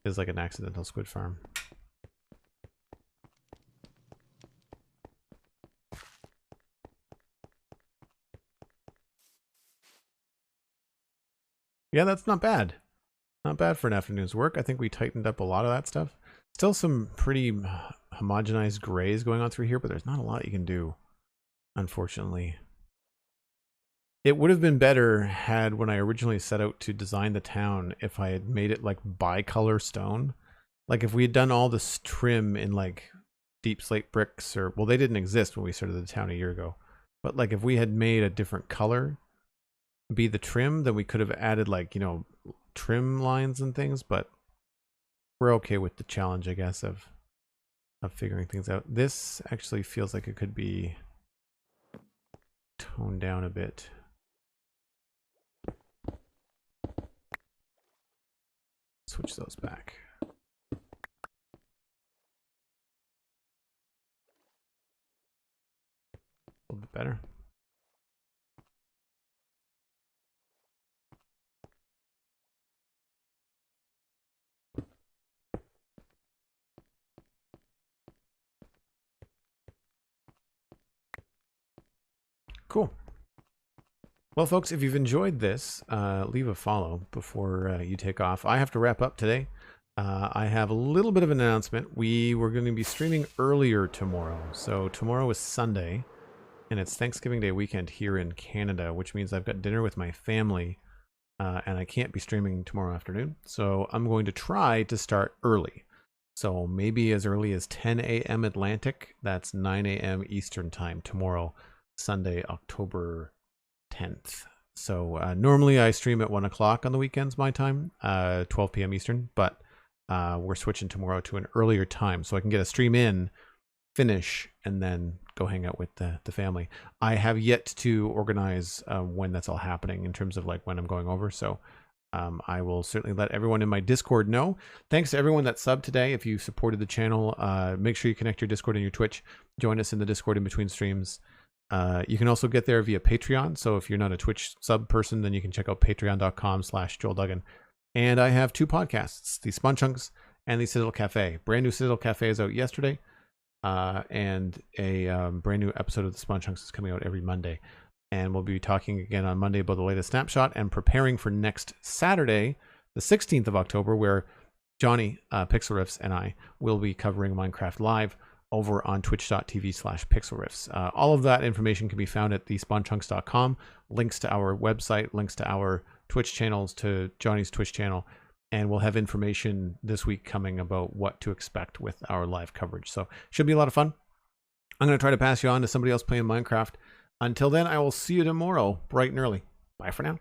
is like an accidental squid farm. Yeah, that's not bad. Not bad for an afternoon's work. I think we tightened up a lot of that stuff. Still some pretty homogenized grays going on through here, but there's not a lot you can do, unfortunately. It would have been better had, when I originally set out to design the town, if I had made it like bicolor stone. Like if we had done all this trim in like deep slate bricks, or, well, they didn't exist when we started the town a year ago. But like if we had made a different color be the trim, then we could have added like, you know, trim lines and things, but we're okay with the challenge, I guess, of figuring things out. This actually feels like it could be toned down a bit. Switch those back. A little bit better. Cool. Well, folks, if you've enjoyed this, leave a follow before you take off. I have to wrap up today. I have a little bit of an announcement. We were going to be streaming earlier tomorrow. So tomorrow is Sunday, and it's Thanksgiving Day weekend here in Canada, which means I've got dinner with my family, and I can't be streaming tomorrow afternoon. So I'm going to try to start early. So maybe as early as 10 a.m. Atlantic. That's 9 a.m. Eastern time tomorrow, Sunday, October 10th. So normally I stream at 1 o'clock on the weekends, my time, 12 p.m. Eastern, but we're switching tomorrow to an earlier time so I can get a stream in, finish, and then go hang out with the family. I have yet to organize when that's all happening in terms of like when I'm going over. So I will certainly let everyone in my Discord know. Thanks to everyone that subbed today. If you supported the channel, make sure you connect your Discord and your Twitch. Join us in the Discord in between streams. You can also get there via Patreon. So if you're not a Twitch sub person, then you can check out patreon.com/JoelDuggan. And I have 2 podcasts, the Spawn Chunks and the Citadel Cafe. Brand new Citadel Cafe is out yesterday. And a brand new episode of the Spawn Chunks is coming out every Monday. And we'll be talking again on Monday about the latest snapshot and preparing for next Saturday, the 16th of October, where Johnny, Pixel Riffs, and I will be covering Minecraft Live over on twitch.tv/pixelriffs. All of that information can be found at thespawnchunks.com. Links to our website, links to our Twitch channels, to Johnny's Twitch channel. And we'll have information this week coming about what to expect with our live coverage. So should be a lot of fun. I'm going to try to pass you on to somebody else playing Minecraft. Until then, I will see you tomorrow, bright and early. Bye for now.